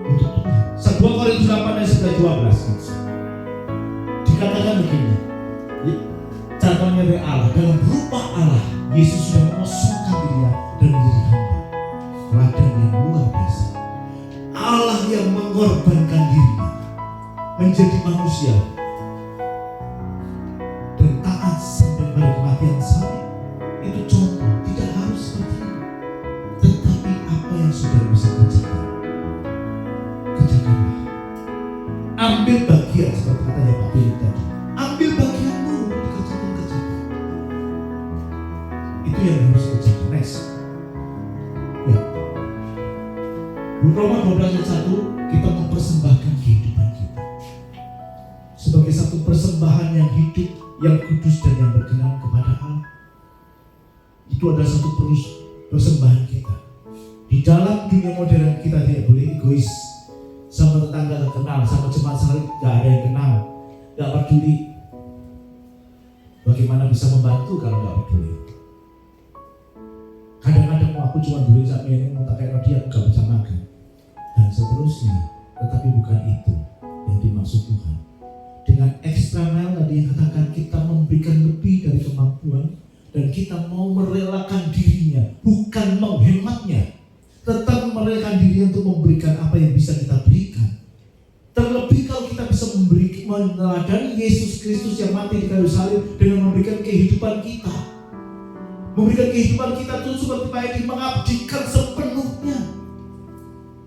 untuk Tuhan. 2 Korintus 8 ayat 11-12 dikatakan begini, contohnya dari Allah, dalam rupa Allah Yesus sudah mengosongkan dirinya dan menjadi hamba, teladan yang luar biasa. Allah yang mengorbankan dirinya menjadi manusia dan taat sampai pada kematian salib. Itu contoh, tidak harus seperti ini, tetapi apa yang saudara bisa kerjakan, kerjakanlah. Ambil bagian seperti katanya Pak Philip tadi. Ambil bagianmu, dikerjakan. Itu yang harus kerjakan. Next. Ya. Roma 12 ayat 1, kita mempersembahkan kehidupan kita sebagai satu persembahan yang hidup, yang kudus dan yang berkenan kepada Allah. Itu adalah satu persembahan kita. Di dalam dunia modern kita tidak boleh egois. Sama tetangga gak kenal, sama jemaat salib gak ada yang kenal, gak peduli. Bagaimana bisa membantu kalau gak peduli? Kadang-kadang aku cuma duit saat ini, mau tak kayak dia, gak bisa makan, dan seterusnya. Tetapi bukan itu yang dimaksud Tuhan. Dengan eksternal tadi yang katakan, kita memberikan lebih dari kemampuan, dan kita mau merelakan dirinya, bukan menghematnya, tetap merelakan diri untuk memberikan apa yang bisa kita berikan. Terlebih kalau kita bisa meneladani Yesus Kristus yang mati di kayu salib dengan memberikan kehidupan kita. Memberikan kehidupan kita itu seperti Pak Edi, mengabdikan sepenuhnya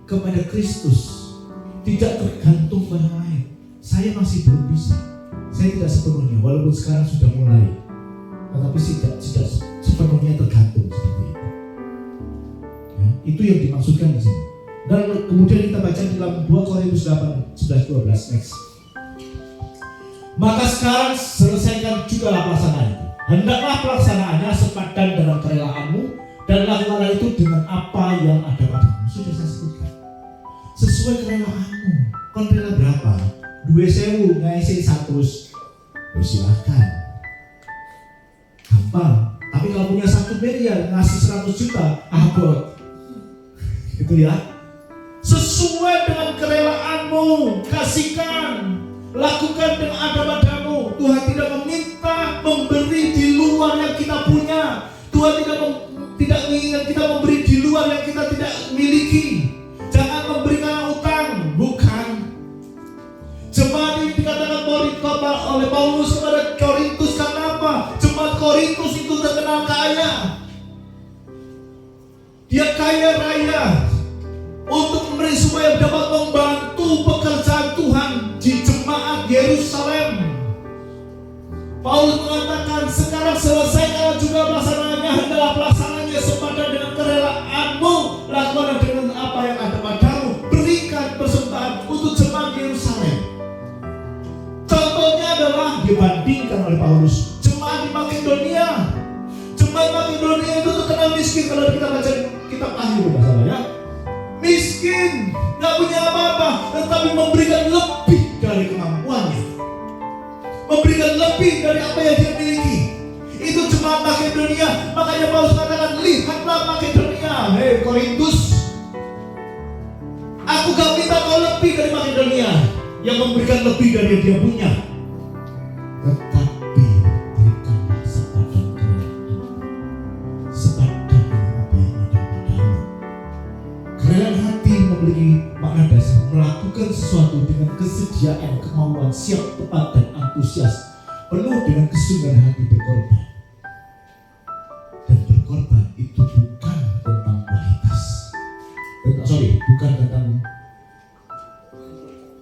kepada Kristus, tidak tergantung pada lain. Saya masih belum bisa, saya tidak sepenuhnya, walaupun sekarang sudah mulai, tetapi tidak sepenuhnya tergantung seperti itu. Itu yang dimaksudkan di sini. Dan kemudian kita baca di dalam 2 Korintus 8, 11-12 next. Maka sekarang selesaikan juga pelaksanaan itu. Hendaklah pelaksanaannya sepadan dengan kerelaanmu, dan lakukanlah itu dengan apa yang ada padamu. Sudah saya sebutkan. Sesuai kerelaanmu. Kon rela berapa? 2.000 ngaisi 100. Silahkan. Gampang. Tapi kalau punya 1 miliar ngasih 100 juta, abot. Gitu ya. Sesuai dengan kerelaanmu, kasihkan, lakukan dengan ada padamu. Tuhan tidak meminta memberi di luar yang kita punya. Tuhan tidak mengingat kita memberi di luar yang kita tidak miliki. Jangan memberikan utang, bukan. Jemaat ini dikatakan oleh Paulus kepada Korintus, karena apa? Jemaat Korintus itu terkenal kaya. Dia kaya raya untuk memberi supaya dapat membantu pekerjaan Tuhan di jemaat Yerusalem. Paulus mengatakan, sekarang selesaikan juga pelaksananya, hendaklah pelaksananya sepadan dengan kerelaanmu, lakukan dengan apa yang ada padamu, berikan persembahan untuk jemaat Yerusalem. Contohnya adalah dibandingkan oleh Paulus jemaat di Makedonia. Jemaat Makedonia itu terkenal miskin. Kalau kita baca kitab Akhir ya, miskin, gak punya apa-apa, tetapi memberikan lebih dari kemampuannya, memberikan lebih dari apa yang dia miliki. Itu jemaat Makedonia. Makanya Paulus katakan, lihatlah Makedonia, hei Korintus, aku gak minta kau lebih dari Makedonia yang memberikan lebih dari yang dia punya, tetapi berikanlah sepadan sepadan apa yang ada padamu. Kerelaan hati memiliki makna dasar melakukan sesuatu dengan kesediaan, kemauan, siap, tepat, dan antusias, penuh dengan kesungguhan hati berkorban. Dan berkorban itu bukan tentang kualitas. Bukan tentang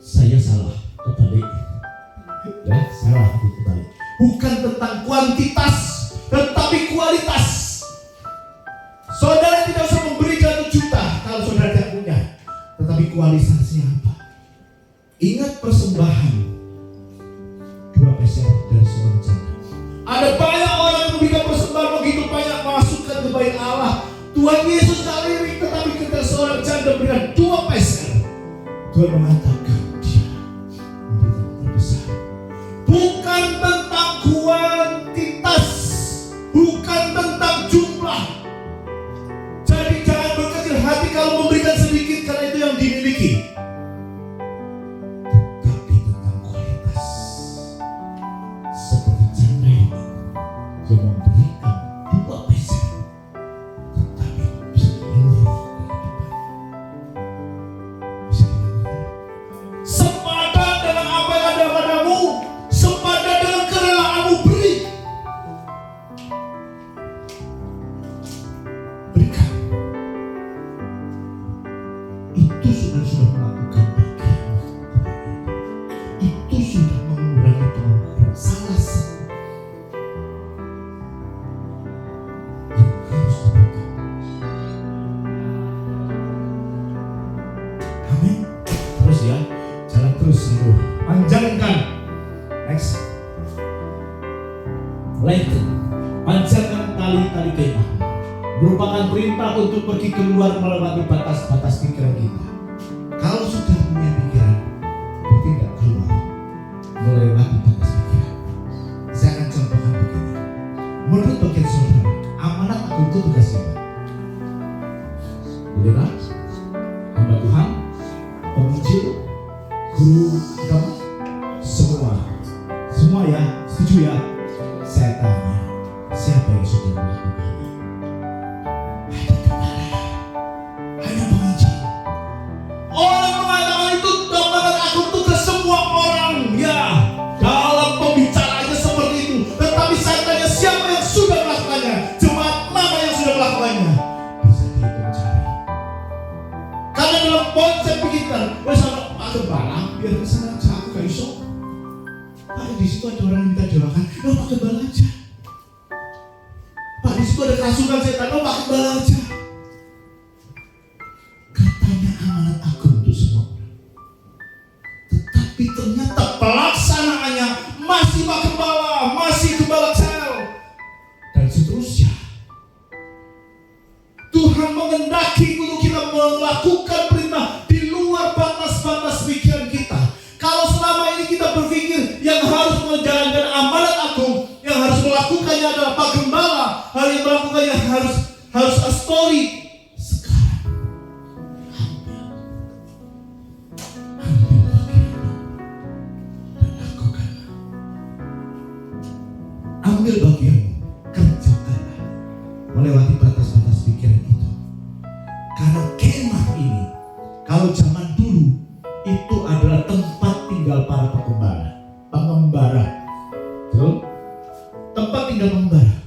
saya salah, kebalik. Ya, salah aku kebalik. Bukan tentang kuantitas, tetapi kualitas. Saudara tidak usah memberi 1 juta kalau saudara tidak punya, tetapi kualitasnya apa? Ingat persembahan 2 peser dari seorang janda. Ada banyak orang yang memberikan persembahan begitu banyak, masukkan ke bait Allah. Tuhan Yesus tak lirik, tetapi ketika seorang janda berikan 2 peser, Tuhan mengatakan dia memberikan terbesar. Bukan tentang kuantitas, bukan tentang jumlah. Jadi jangan berkecil hati kalau memberikan sedikit karena itu yang dimiliki, tetapi tentang kualitas. Seperti janda ini yang memberikan 2 peser, tetapi seluruh kehidupan. Sepadan dengan apa yang ada padamu, sepadan dengan kerelaanmu, beri. Berikan. Itu sudah melakukan bagian. Itu sudah mengurangi pengangguran. Salah satu yang harus diberikan. Amin. Terus ya, jalan terus itu. Panjangkan. Next. Lengthen. Panjangkan tali-tali kemah. Merupakan perintah untuk pergi keluar melewati batas-batas pikiran kita. Kalau sudah punya pikiran, bertindak keluar melewati batas pikiran. Saya akan contohkan begini. Menurut bagian saudara, amanat aku itu tugas siapa? Saudara, hamba Tuhan, penginjil, guru agama, semua ya, setuju ya? Saya tanya, siapa yang sudah melakukannya? Hanya kepala, hanya penginjil. Orang mengatakan itu amanat aku itu ke semua orang, ya, dalam pembicaraannya seperti itu. Tetapi saya tanya, siapa yang sudah melakukannya? Jemaat mana yang sudah melakukannya? Bisa dihitung jari. Karena dalam konsep pikiran, sama Pak Gembala, biar kesana aja, aku gak iso. Pak, di situ ada orang yang minta doakan, Pak Gembala aja. Pak, di situ ada kerasukan setan, Pak Gembala aja. Katanya amanat agung untuk semua orang, tetapi ternyata pelaksanaannya masih Pak Gembala, masih Gembala sel, dan seterusnya. Tuhan mengendaki untuk kita melakukan perintah di luar batas-batas pikiran kita. Kalau selama ini kita berpikir yang harus menjalankan amanat agung, yang harus melakukannya adalah Pak Gembala, hal yang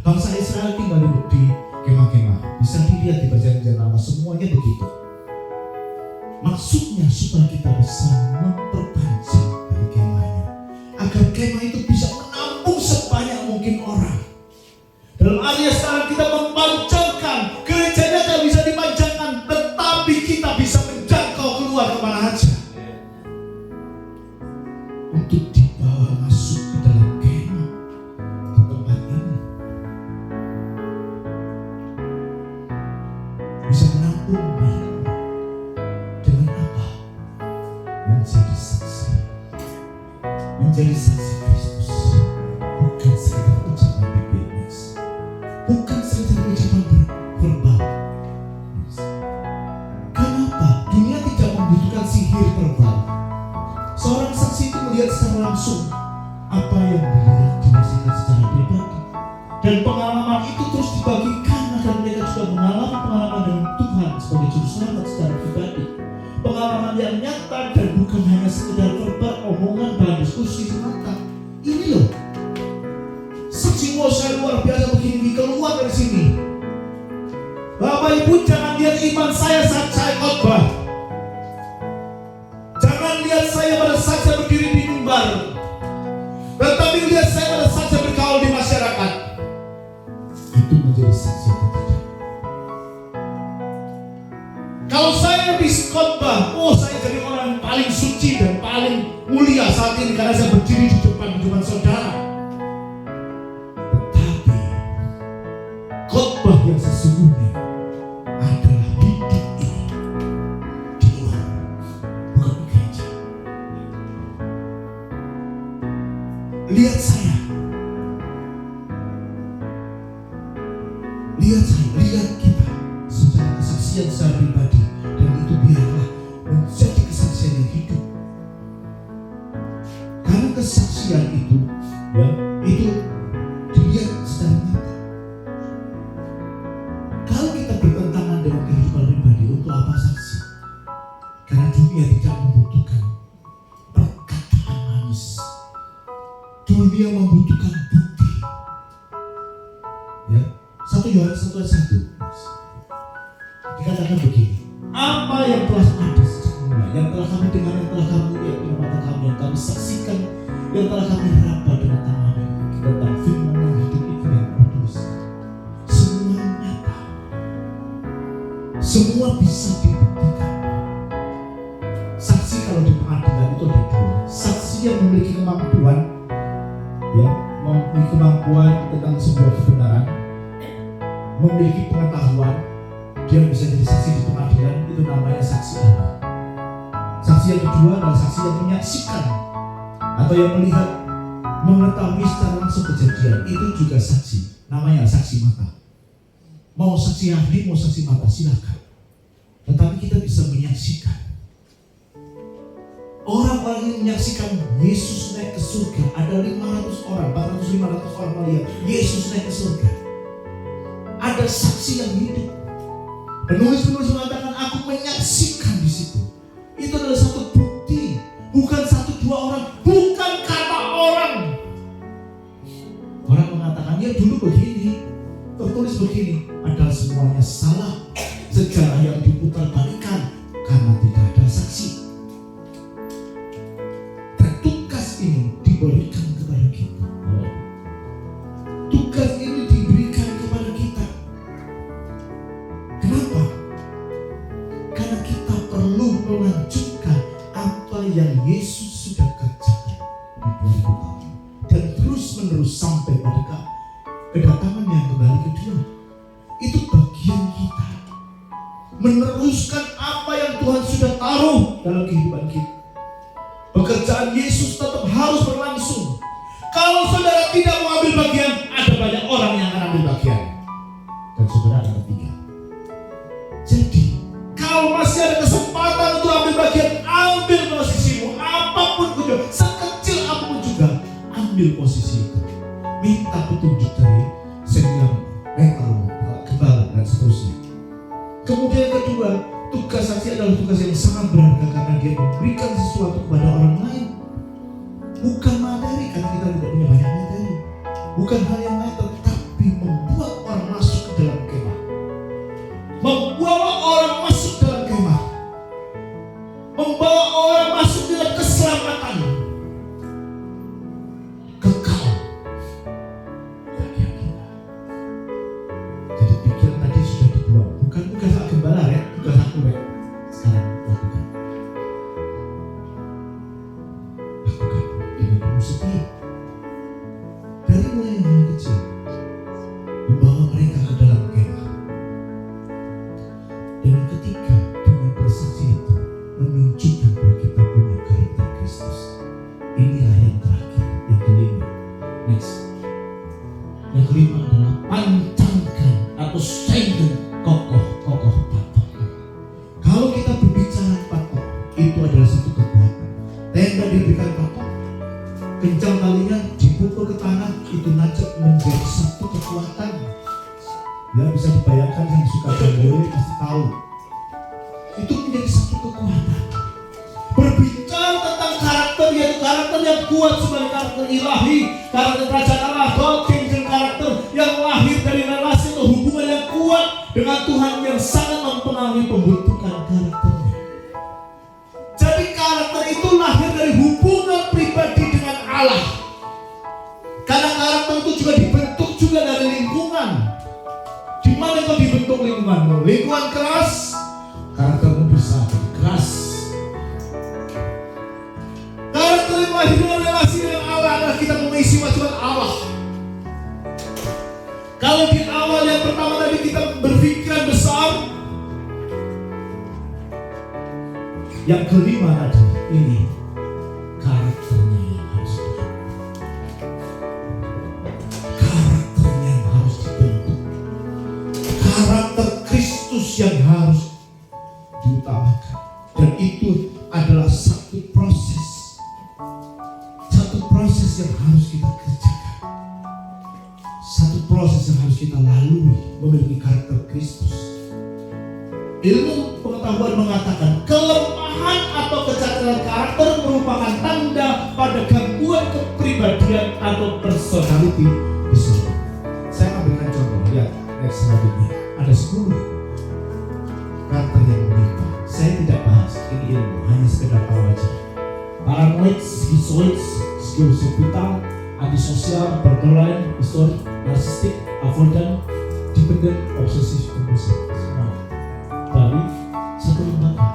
Bangsa Israel tinggal di kemah-kemah. Bisa dilihat di perjanjian lama, semuanya begitu. Maksudnya supaya kita bisa memperpanjang dari kemahnya, agar kemah itu bisa menampung sebanyak mungkin orang. Dalam artinya sekarang kita mempanjangkan, gerejanya tak bisa dipanjangkan, tetapi kita bisa menjangkau keluar kemana aja untuk dibawa masuk ke dalam kemah di tempat ini. Bisa menampung dengan apa? Menjadi saksi. Menjadi saksi Kristus. Bukan sekedar ucapan bibir, bukan sekedar ucapan verbal. Kenapa? Dunia tidak membutuhkan sihir verbal. Seorang saksi itu melihat secara langsung apa yang dilihat, dirasakan secara pribadi, dan pengalaman itu terus dibagikan agar mereka juga mengalami pengalaman dengan Tuhan sebagai juru selamat secara pribadi. Pengalaman yang nyata dan bukan hanya sekedar verbal, omongan, bahan diskusi semata. Ini loh, saksi saya luar biasa begini, keluar dari sini. Bapak Ibu, jangan lihat iman saya saat saya khotbah. Jangan lihat saya pada saat saya berdiri di mimbar, tetapi lihat saya pada saat saya bergaul di masyarakat. Itu menjadi saksi atau tidak? Kalau saya di khotbah, saya jadi orang yang paling suci dan paling mulia saat ini karena saya berdiri di depan saudara. Tetapi khotbah yang sesungguhnya adalah hidup ini di luar, bukan di gereja. Lihat saya, lihat kita secara kesaksian secara pribadi, dan itu biarlah menjadi kesaksian yang hidup. Karena kesaksian itu, itu dilihat secara nyata. Kalau kita bertentangan dengan kehidupan pribadi, untuk apa saksi? Karena dunia tidak membutuhkan perkataan manis. Dunia membutuhkan bukti. 1 Yohanes 1:1 dikatakan begini, apa yang telah ada sejak mula, yang telah kami dengar, yang telah kami lihat dengan mata kami, yang kami saksikan, yang telah kami raba dengan tangan kami, tentang firman yang hidup itu yang kudus, semua nyata, semua bisa dibuktikan. Saksi kalau di pengadilan itu ada 2. Saksi yang memiliki kemampuan, memiliki kemampuan tentang sebuah kebenaran, memiliki pengetahuan, dia bisa jadi saksi di pengadilan, itu namanya saksi Allah. Saksi yang kedua adalah saksi yang menyaksikan atau yang melihat, mengetahui secara langsung kejadian, itu juga saksi, namanya saksi mata. Mau saksi ahli, mau saksi mata, silakan. Tetapi kita bisa menyaksikan. Orang-orang yang menyaksikan Yesus naik ke surga, ada 500 orang, 400-500 orang melihat Yesus naik ke surga. Ada saksi yang hidup. Penulis-penulis mengatakan, aku menyaksikan di situ. Itu adalah satu bukti, bukan 1-2 orang, bukan kata orang. Orang mengatakan, ya dulu begini, tertulis begini, padahal semuanya salah. Sejarah yang diputarbalikkan karena tidak ada saksi. Dan tugas ini diberikan kepada kita. Tugas ini diberikan kepada kita. Kenapa? Karena kita perlu melanjutkan apa yang Yesus sudah kerjakan di 2000 tahun dan terus menerus sampai pada kedatangan yang kembali kedua. Itu bagian kita meneruskan apa yang Tuhan sudah taruh dalam kehidupan kita. Pekerjaan Yesus tetap harus berlangsung. Kalau saudara tidak mau ambil bagian, ada banyak orang yang akan ambil bagian dan saudara akan tertinggal. Jadi kalau masih ada kesempatan untuk ambil bagian, ambil posisimu, apapun juga, sekecil apapun juga, ambil posisi itu. Minta petunjuk dari senior, mentor, gembala dan seterusnya. Kemudian yang kedua, tugas saksi adalah tugas yang sangat berharga karena dia memberikan sesuatu kepada orang lain. Bukan materi, karena kita tidak punya banyak materi. Bukan hal yang lain, tetapi pancangkan atau strengthen kokoh patok. Kalau kita berbicara patok, itu adalah satu kekuatan. Tenda diberikan patok, kencang talinya dipukul ke tanah, itu nancep menjadi satu kekuatan. Ya, bisa dibayangkan, yang suka jambore pasti tahu. Itu menjadi satu kekuatan. Berbicara tentang karakter, yaitu karakter yang kuat sebagai karakter ilahi, karakter kerajaan Allah, God Kingdom karakter yang lahir dari relasi atau hubungan yang kuat dengan Tuhan yang sangat mempengaruhi pembentukan karakternya. Jadi karakter itu lahir dari hubungan pribadi dengan Allah. Karena karakter itu juga dibentuk juga dari lingkungan. Di mana kau dibentuk lingkunganmu? Lingkungan keras, karaktermu bisa jadi keras. Karakter yang lahir dengan relasi dengan Allah adalah kita mengisi wajiban Allah. Kalau di awal yang pertama tadi kita berpikiran besar, yang kelima tadi ini karakternya yang harus dibentuk. Karakternya yang harus dibentuk. Karakter Kristus yang harus diutamakan. Dan itu adalah satu proses yang harus kita kerjakan, satu proses yang harus kita lalui memiliki karakter Kristus. Ilmu pengetahuan mengatakan kelemahan atau kecacatan karakter merupakan tanda pada gangguan kepribadian atau personality disorder. Saya ambilkan contoh, lihat next selanjutnya. Ada 10 karakter yang menimpa. Saya tidak bahas ini ilmu, hanya sekedar tahu aja. Paranoid, schizoid, skizofrenia, antisosial, borderline, historik, narsistik, avoidant, dependent, obsesif, kompulsif. Semua dari satu lembaga.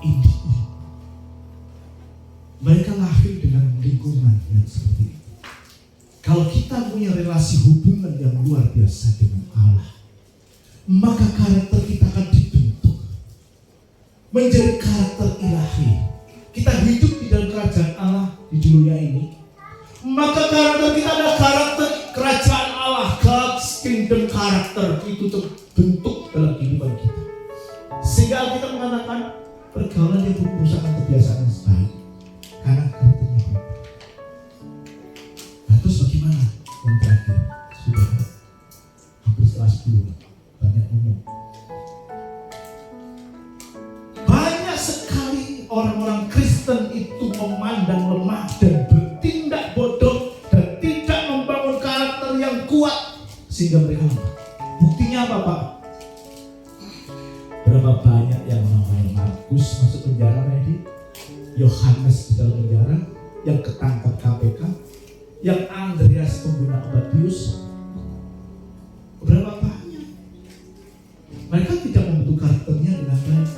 Ini mereka lahir dengan lingkungan yang seperti itu. Kalau kita punya relasi hubungan yang luar biasa dengan Allah, maka karakter kita akan dibentuk menjadi karakter ilahi. Kita hidup di dalam kerajaan Allah di dunia ini, maka karakter kita adalah karakter kerajaan Allah, God's Kingdom karakter. Itu terbentuk dalam kehidupan kita, sehingga kita mengatakan pergaulan yang merupakan kebiasaan yang baik karena karakternya baik. Nah, terus bagaimana? Yang terakhir sudah hampir setelah 10 banyak ngomong. Banyak sekali orang-orang Kristen itu memandang lemah dan bertindak bodoh dan tidak membangun karakter yang kuat sehingga mereka lemah. Buktinya apa, Pak? Berapa banyak yang namanya Markus masuk penjara tadi, Yohanes di dalam penjara, yang ketangkap KPK, yang Andreas pengguna obat bius. Berapa banyak? Mereka tidak membentuk karakternya dengan baik.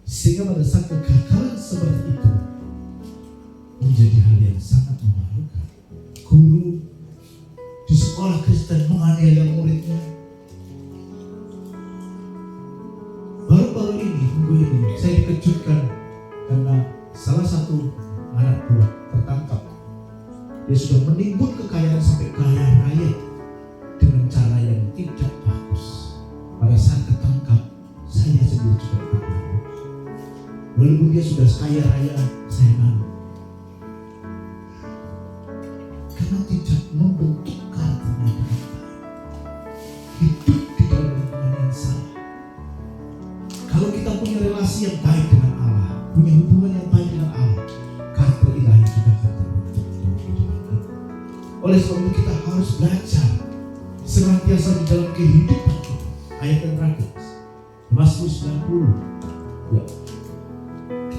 Sehingga pada saat kegagalan seperti itu menjadi hal yang sangat memalukan. Guru di sekolah Kristen menganiaya muridnya. Baru-baru ini, minggu ini, saya dikejutkan karena salah satu anak buah tertangkap. Dia sudah menimbun kekayaan sampai kaya raya dengan cara yang tidak bagus. Pada saat ketangkap, saya sendiri juga tertawa. Walaupun dia sudah kaya raya, saya malu. Karena tidak membentuk karakternya dengan baik. Hidup di dalam lingkungan yang salah. Kalau kita punya relasi yang baik dengan Allah, punya hubungan yang baik dengan Allah, karakter ilahi juga akan terbentuk dalam kehidupan kita. Oleh sebab itu kita harus belajar senantiasa di dalam kehidupan kita. Ayat yang terakhir, Mazmur 90. Ya.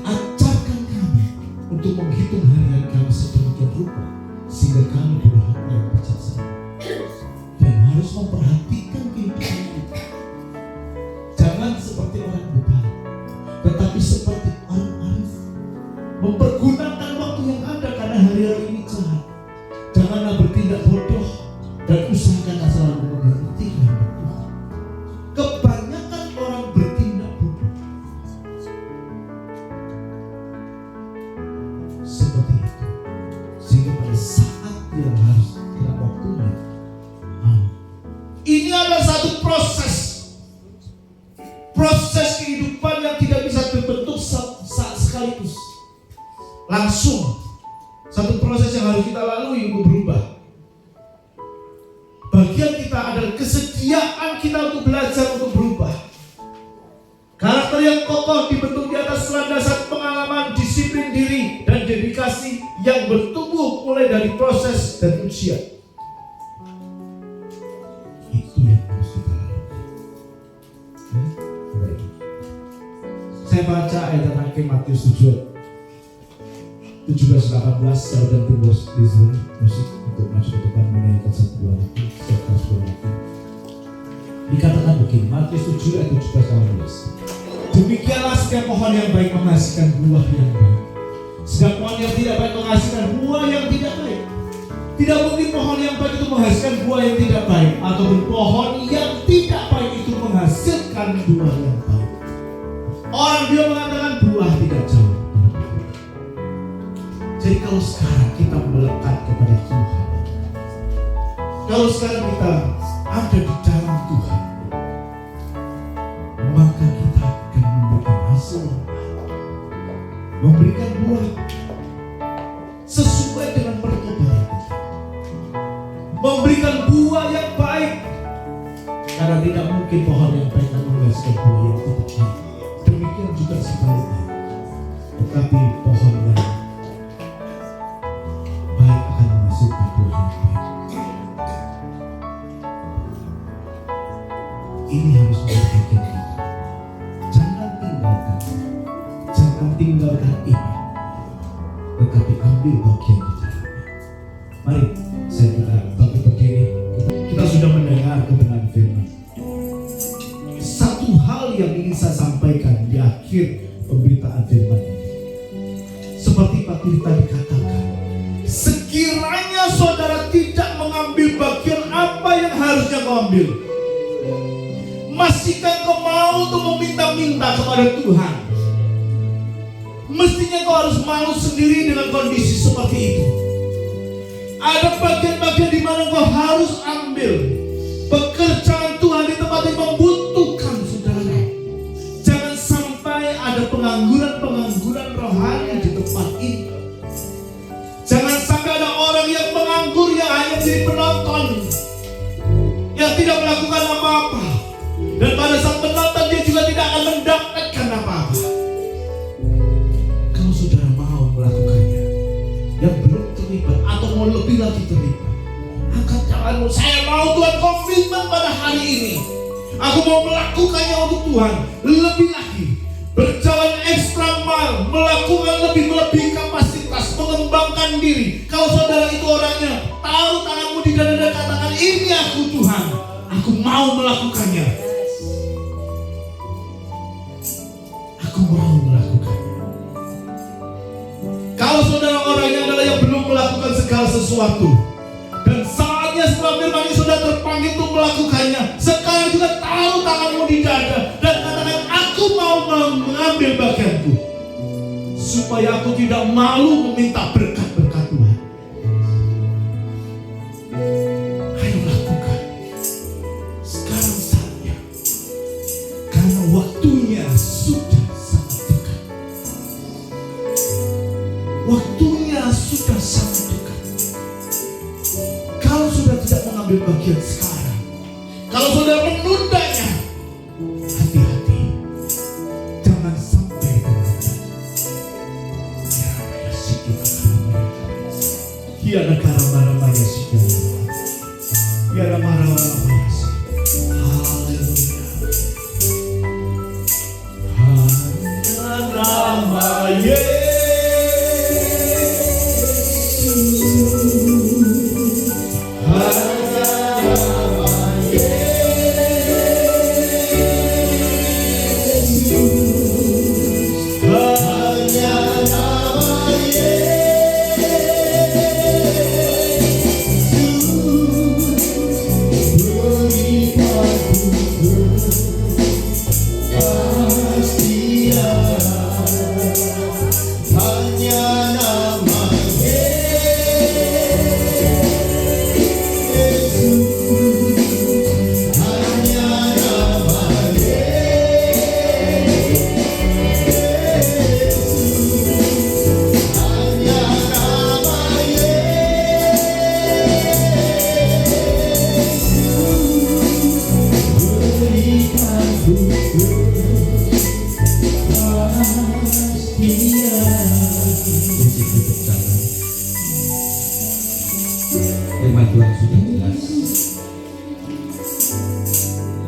Ajarkan kami untuk menghitung hari-hari kami sedemikian rupa, sehingga kami boleh hati yang bijaksana dan harus memperhatikan kehidupan kita. Jangan seperti orang buta, tetapi seperti orang arif, mempergunakan waktu yang ada karena hari-hari ini jahat. Janganlah bertindak bodoh dan usahakan selalu mengerti kehendak Tuhan. Kebanyakan orang bertindak bodoh. seperti itu, sehingga pada saat yang harus kita waktunya mau. Ini adalah satu proses kehidupan yang tidak bisa terbentuk saat sekaligus langsung. Satu proses yang harus kita lalui untuk berubah. Bagian kita adalah kesediaan kita untuk belajar untuk berubah. Karakter yang kokoh dibentuk di atas landasan pengalaman, disiplin diri, dan dedikasi yang bertumbuh mulai dari proses dan ujian. Itu yang harus kita lakukan. Baik. Saya baca ayat terakhir Matius 17-18. Saudara tim bos di sini musik untuk maju ke depan menyanyikan satu buah lagi, serta sebuah lagi. Dikatakan begini, Matius 7 ayat 17-18. Demikianlah setiap pohon yang baik menghasilkan buah yang baik, setiap pohon yang tidak baik menghasilkan buah yang tidak baik. Tidak mungkin pohon yang baik itu menghasilkan buah yang tidak baik, ataupun pohon yang tidak baik itu menghasilkan buah yang baik. Orang dia mengatakan buah tidak jauh. Jadi kalau sekarang kita melekat kepada Tuhan, kalau sekarang kita ada di dalam Tuhan, maka kita akan memberikan hasil, memberikan buah sesuai dengan pertobatan kita, memberikan buah yang baik. Karena tidak mungkin pohon yang baik menghasilkan buah yang tidak baik. Demikian juga sebaliknya. Tetapi pohon yang baik akan menghasilkan buah yang baik. Ini harus menjadi bagian kita. Jangan tinggalkan ini, tetapi ambil bagian di dalamnya. Mari kita bangkit berdiri. Kita sudah mendengar kebenaran firman. Satu hal yang ingin saya sampaikan di akhir pemberitaan firman ini, seperti Pak Kiri tadi katakan, sekiranya saudara tidak mengambil bagian apa yang harusnya kau ambil, masihkah kau mau untuk meminta-minta kepada Tuhan? Mestinya kau harus malu sendiri dengan kondisi seperti itu. Ada bagian-bagian di mana kau harus ambil. Pekerjaan Tuhan di tempat yang membutuhkan saudara. Jangan sampai ada pengangguran-pengangguran rohani di tempat ini. Jangan sampai ada orang yang menganggur, yang hanya jadi penonton, yang tidak melakukan apa-apa. Dan pada saat penonton dia juga tidak akan mendapatkan apa-apa. Kalau saudara mau melakukannya, yang belum terlibat atau mau lebih lagi terlibat, angkat tanganmu. Saya mau Tuhan komitmen pada hari ini. Aku mau melakukannya untuk Tuhan. Lebih lagi, berjalan ekstra mile, melakukan lebih melebihi kapasitas, mengembangkan diri. Kalau saudara itu orangnya, taruh tanganmu di dada dan katakan, ini aku Tuhan. Aku mau melakukannya. Aku mau melakukannya. Kalau saudara orangnya adalah yang belum melakukan segala sesuatu, dan saatnya setelah firman ini sudah terpanggil untuk melakukannya, sekarang juga taruh tanganmu di dada dan katakan, aku mau mengambil bagianku, supaya aku tidak malu meminta berkat-berkat Tuhan. Ayo lakukan. Sekarang saatnya, karena waktunya sudah sangat dekat. Waktunya sudah sangat dekat. Kalau sudah tidak mengambil bagian sekarang, kalau sudah menundanya, hati-hati, jangan sampai terlambat. Ya negara mana-mana sih, ya marah-marah sih. Haleluya. Hanya nama Yesus. Tuhan sudah jelas.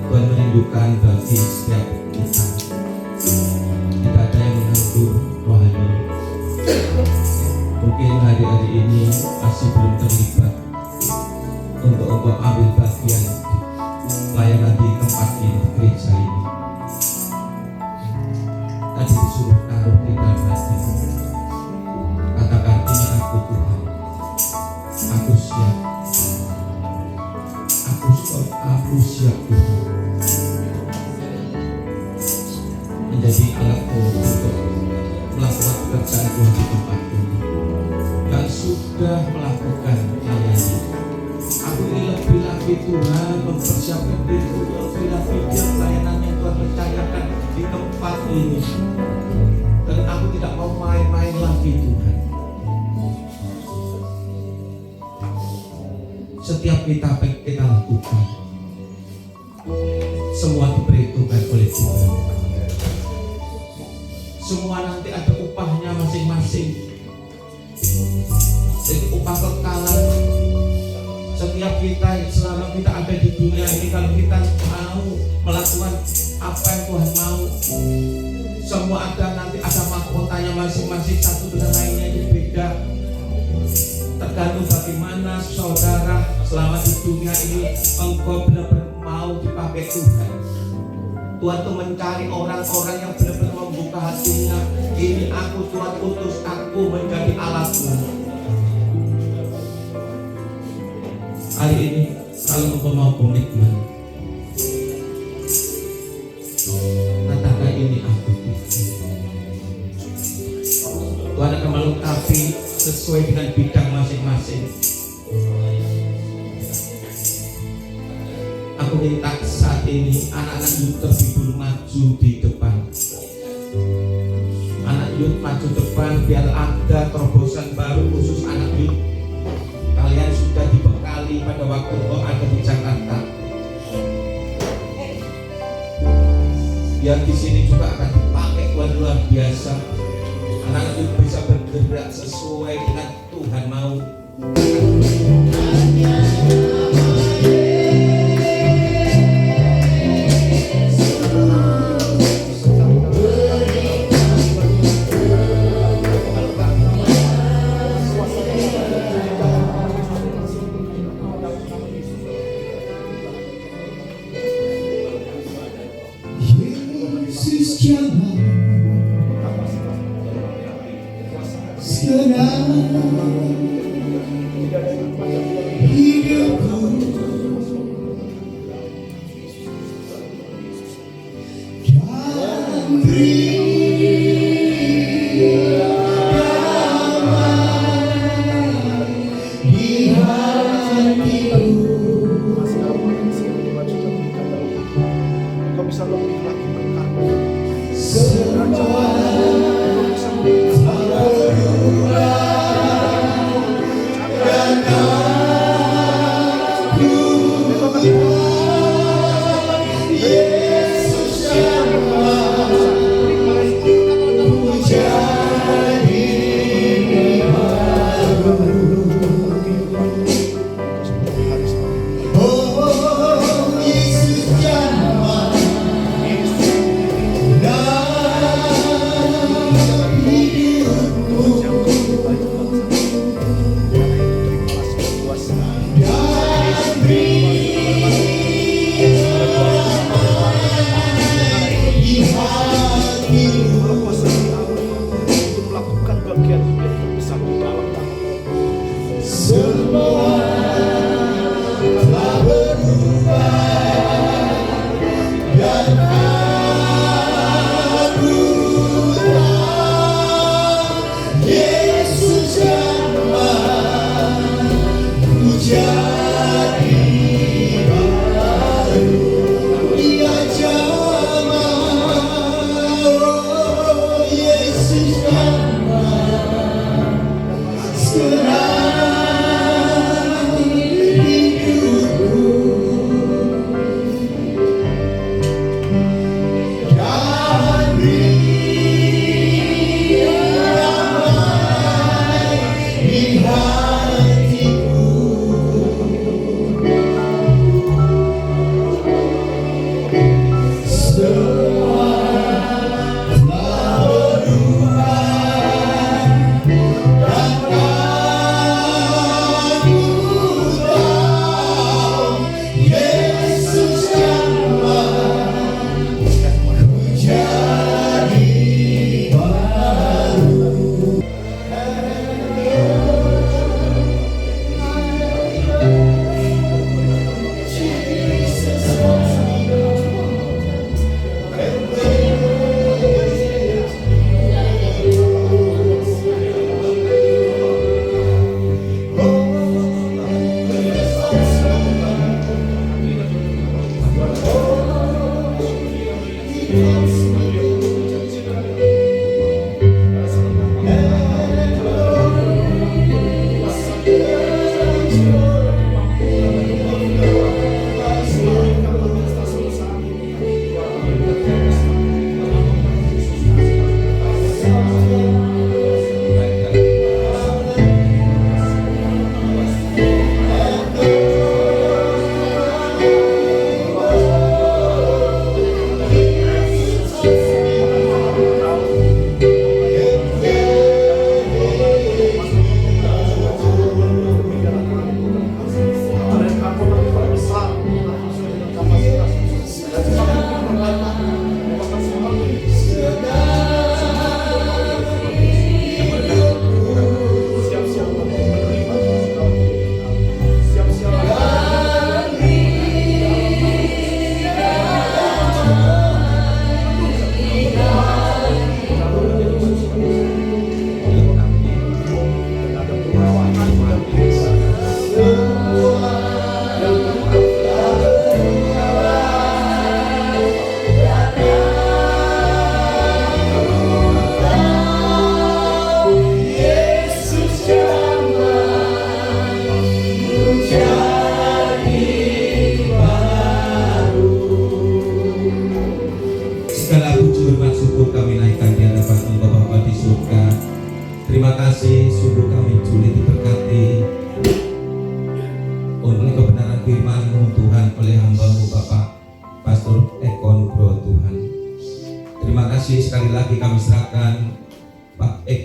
Tuhan merindukan bagi setiap kita. Tidak ada yang menganggur rohani. Mungkin hari-hari ini masih belum terlibat untuk ambil bagian pelayanan di tempat ini, gereja ini. Tadi disuruh taruh di dalam hati. Katakan, ini aku Tuhan. Aku siap. Aku siap Tuhan. Menjadi alatmu untuk melakukan pekerjaan Tuhan di tempat ini. Yang sudah melakukan pelayanan. Aku ini lebih lagi Tuhan mempersiapkan diri lebih lagi biar pelayanan yang Tuhan percayakan di tempat ini. Dan aku tidak mau main-main lagi Tuhan. Setiap kita lakukan, semua diperhitungkan oleh Tuhan. Semua nanti ada upahnya masing-masing. Jadi upah kekalan. Setiap kita selama kita ada di dunia ini, kalau kita mau melakukan apa yang Tuhan mau, semua nanti ada mahkotanya masing-masing, satu dengan lainnya itu beda. Tergantung bagaimana saudara selama di dunia ini engkau benar-benar mau dipakai Tuhan. Tuhan tuh mencari orang-orang yang benar-benar membuka hatinya. Ini aku, Tuhan utus aku menjadi alatmu. Hari ini kalau engkau mau komitmen, katakan ini aku Tuhan. Tuhan akan melengkapi sesuai dengan bidang masing-masing. Aku minta saat ini anak-anak youth terlebih dulu maju di depan. Anak youth maju depan biar ada terobosan baru khusus anak youth. Kalian sudah dibekali pada waktu kau ada di Jakarta. Biar di sini juga akan dipakai Tuhan luar biasa. Anak-anak youth bisa bergerak sesuai dengan Tuhan mau.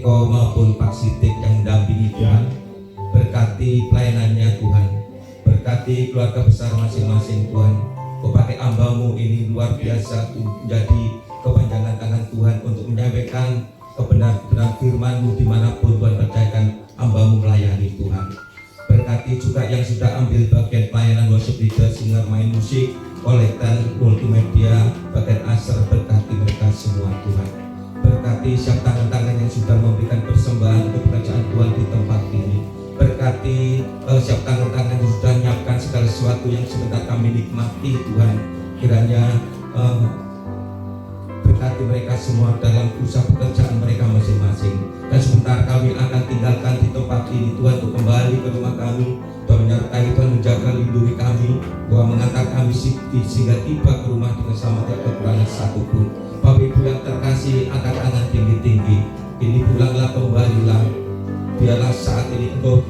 Eko maupun Pak Sidik yang mendampingi Tuhan. Berkati pelayanannya Tuhan, berkati keluarga besar masing-masing Tuhan. Kau pakai hamba-Mu ini luar biasa menjadi kepanjangan tangan Tuhan untuk menyampaikan kebenaran firman-Mu dimanapun Tuhan percayakan hamba-Mu melayani Tuhan. Berkati juga yang sudah ambil bagian pelayanan worship leader, singer, main musik, kolektan, multimedia, bagian asar, berkati mereka semua Tuhan. Berkati siap tangan-tangan yang sudah memberikan persembahan untuk pekerjaan Tuhan di tempat ini. Berkati siap tangan-tangan yang sudah menyiapkan segala sesuatu yang sebentar kami nikmati Tuhan. Kiranya berkati mereka semua dalam usaha pekerjaan mereka masing-masing. Dan sebentar kami akan tinggalkan di tempat ini Tuhan untuk kembali ke rumah kami. Tuhan menyertai, Tuhan menjaga, lindungi kami. Tuhan mengantar kami sehingga tiba ke rumah dengan selamat, tidak kekurangan satupun. Bapak Ibu yang terkasih, angkat tangan tinggi-tinggi. Ini pulanglah, kembalilah. Biarlah saat ini Engkau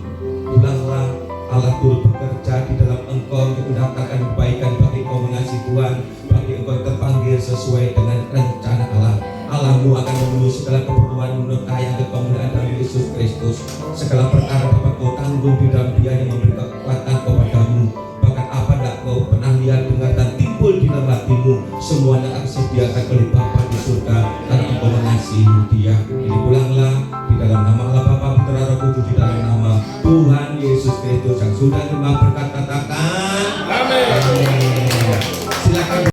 pulanglah, Allah turut bekerja di dalam Engkau untuk mendatangkan kebaikan bagi Engkau mengasihi Tuhan, bagi Engkau terpanggil sesuai dengan rencana Allah. Allah-Mu akan memenuhi segala keperluan menurut kaya dan kemuliaan dalam Yesus Kristus. Segala perkara dapat Kau tanggung di dalam Dia yang memberi kekuatan kepadamu. Bahkan apa tidak Kau pernah lihat, dengar dan timbul di dalam hatimu, semuanya akan disediakan oleh Bapa di surga karena Engkau mengasihi Dia. Ini pulanglah di dalam nama Allah Bapa, Putra, Roh Kudus, di dalam nama Tuhan Yesus Kristus yang sudah terima berkat, katakan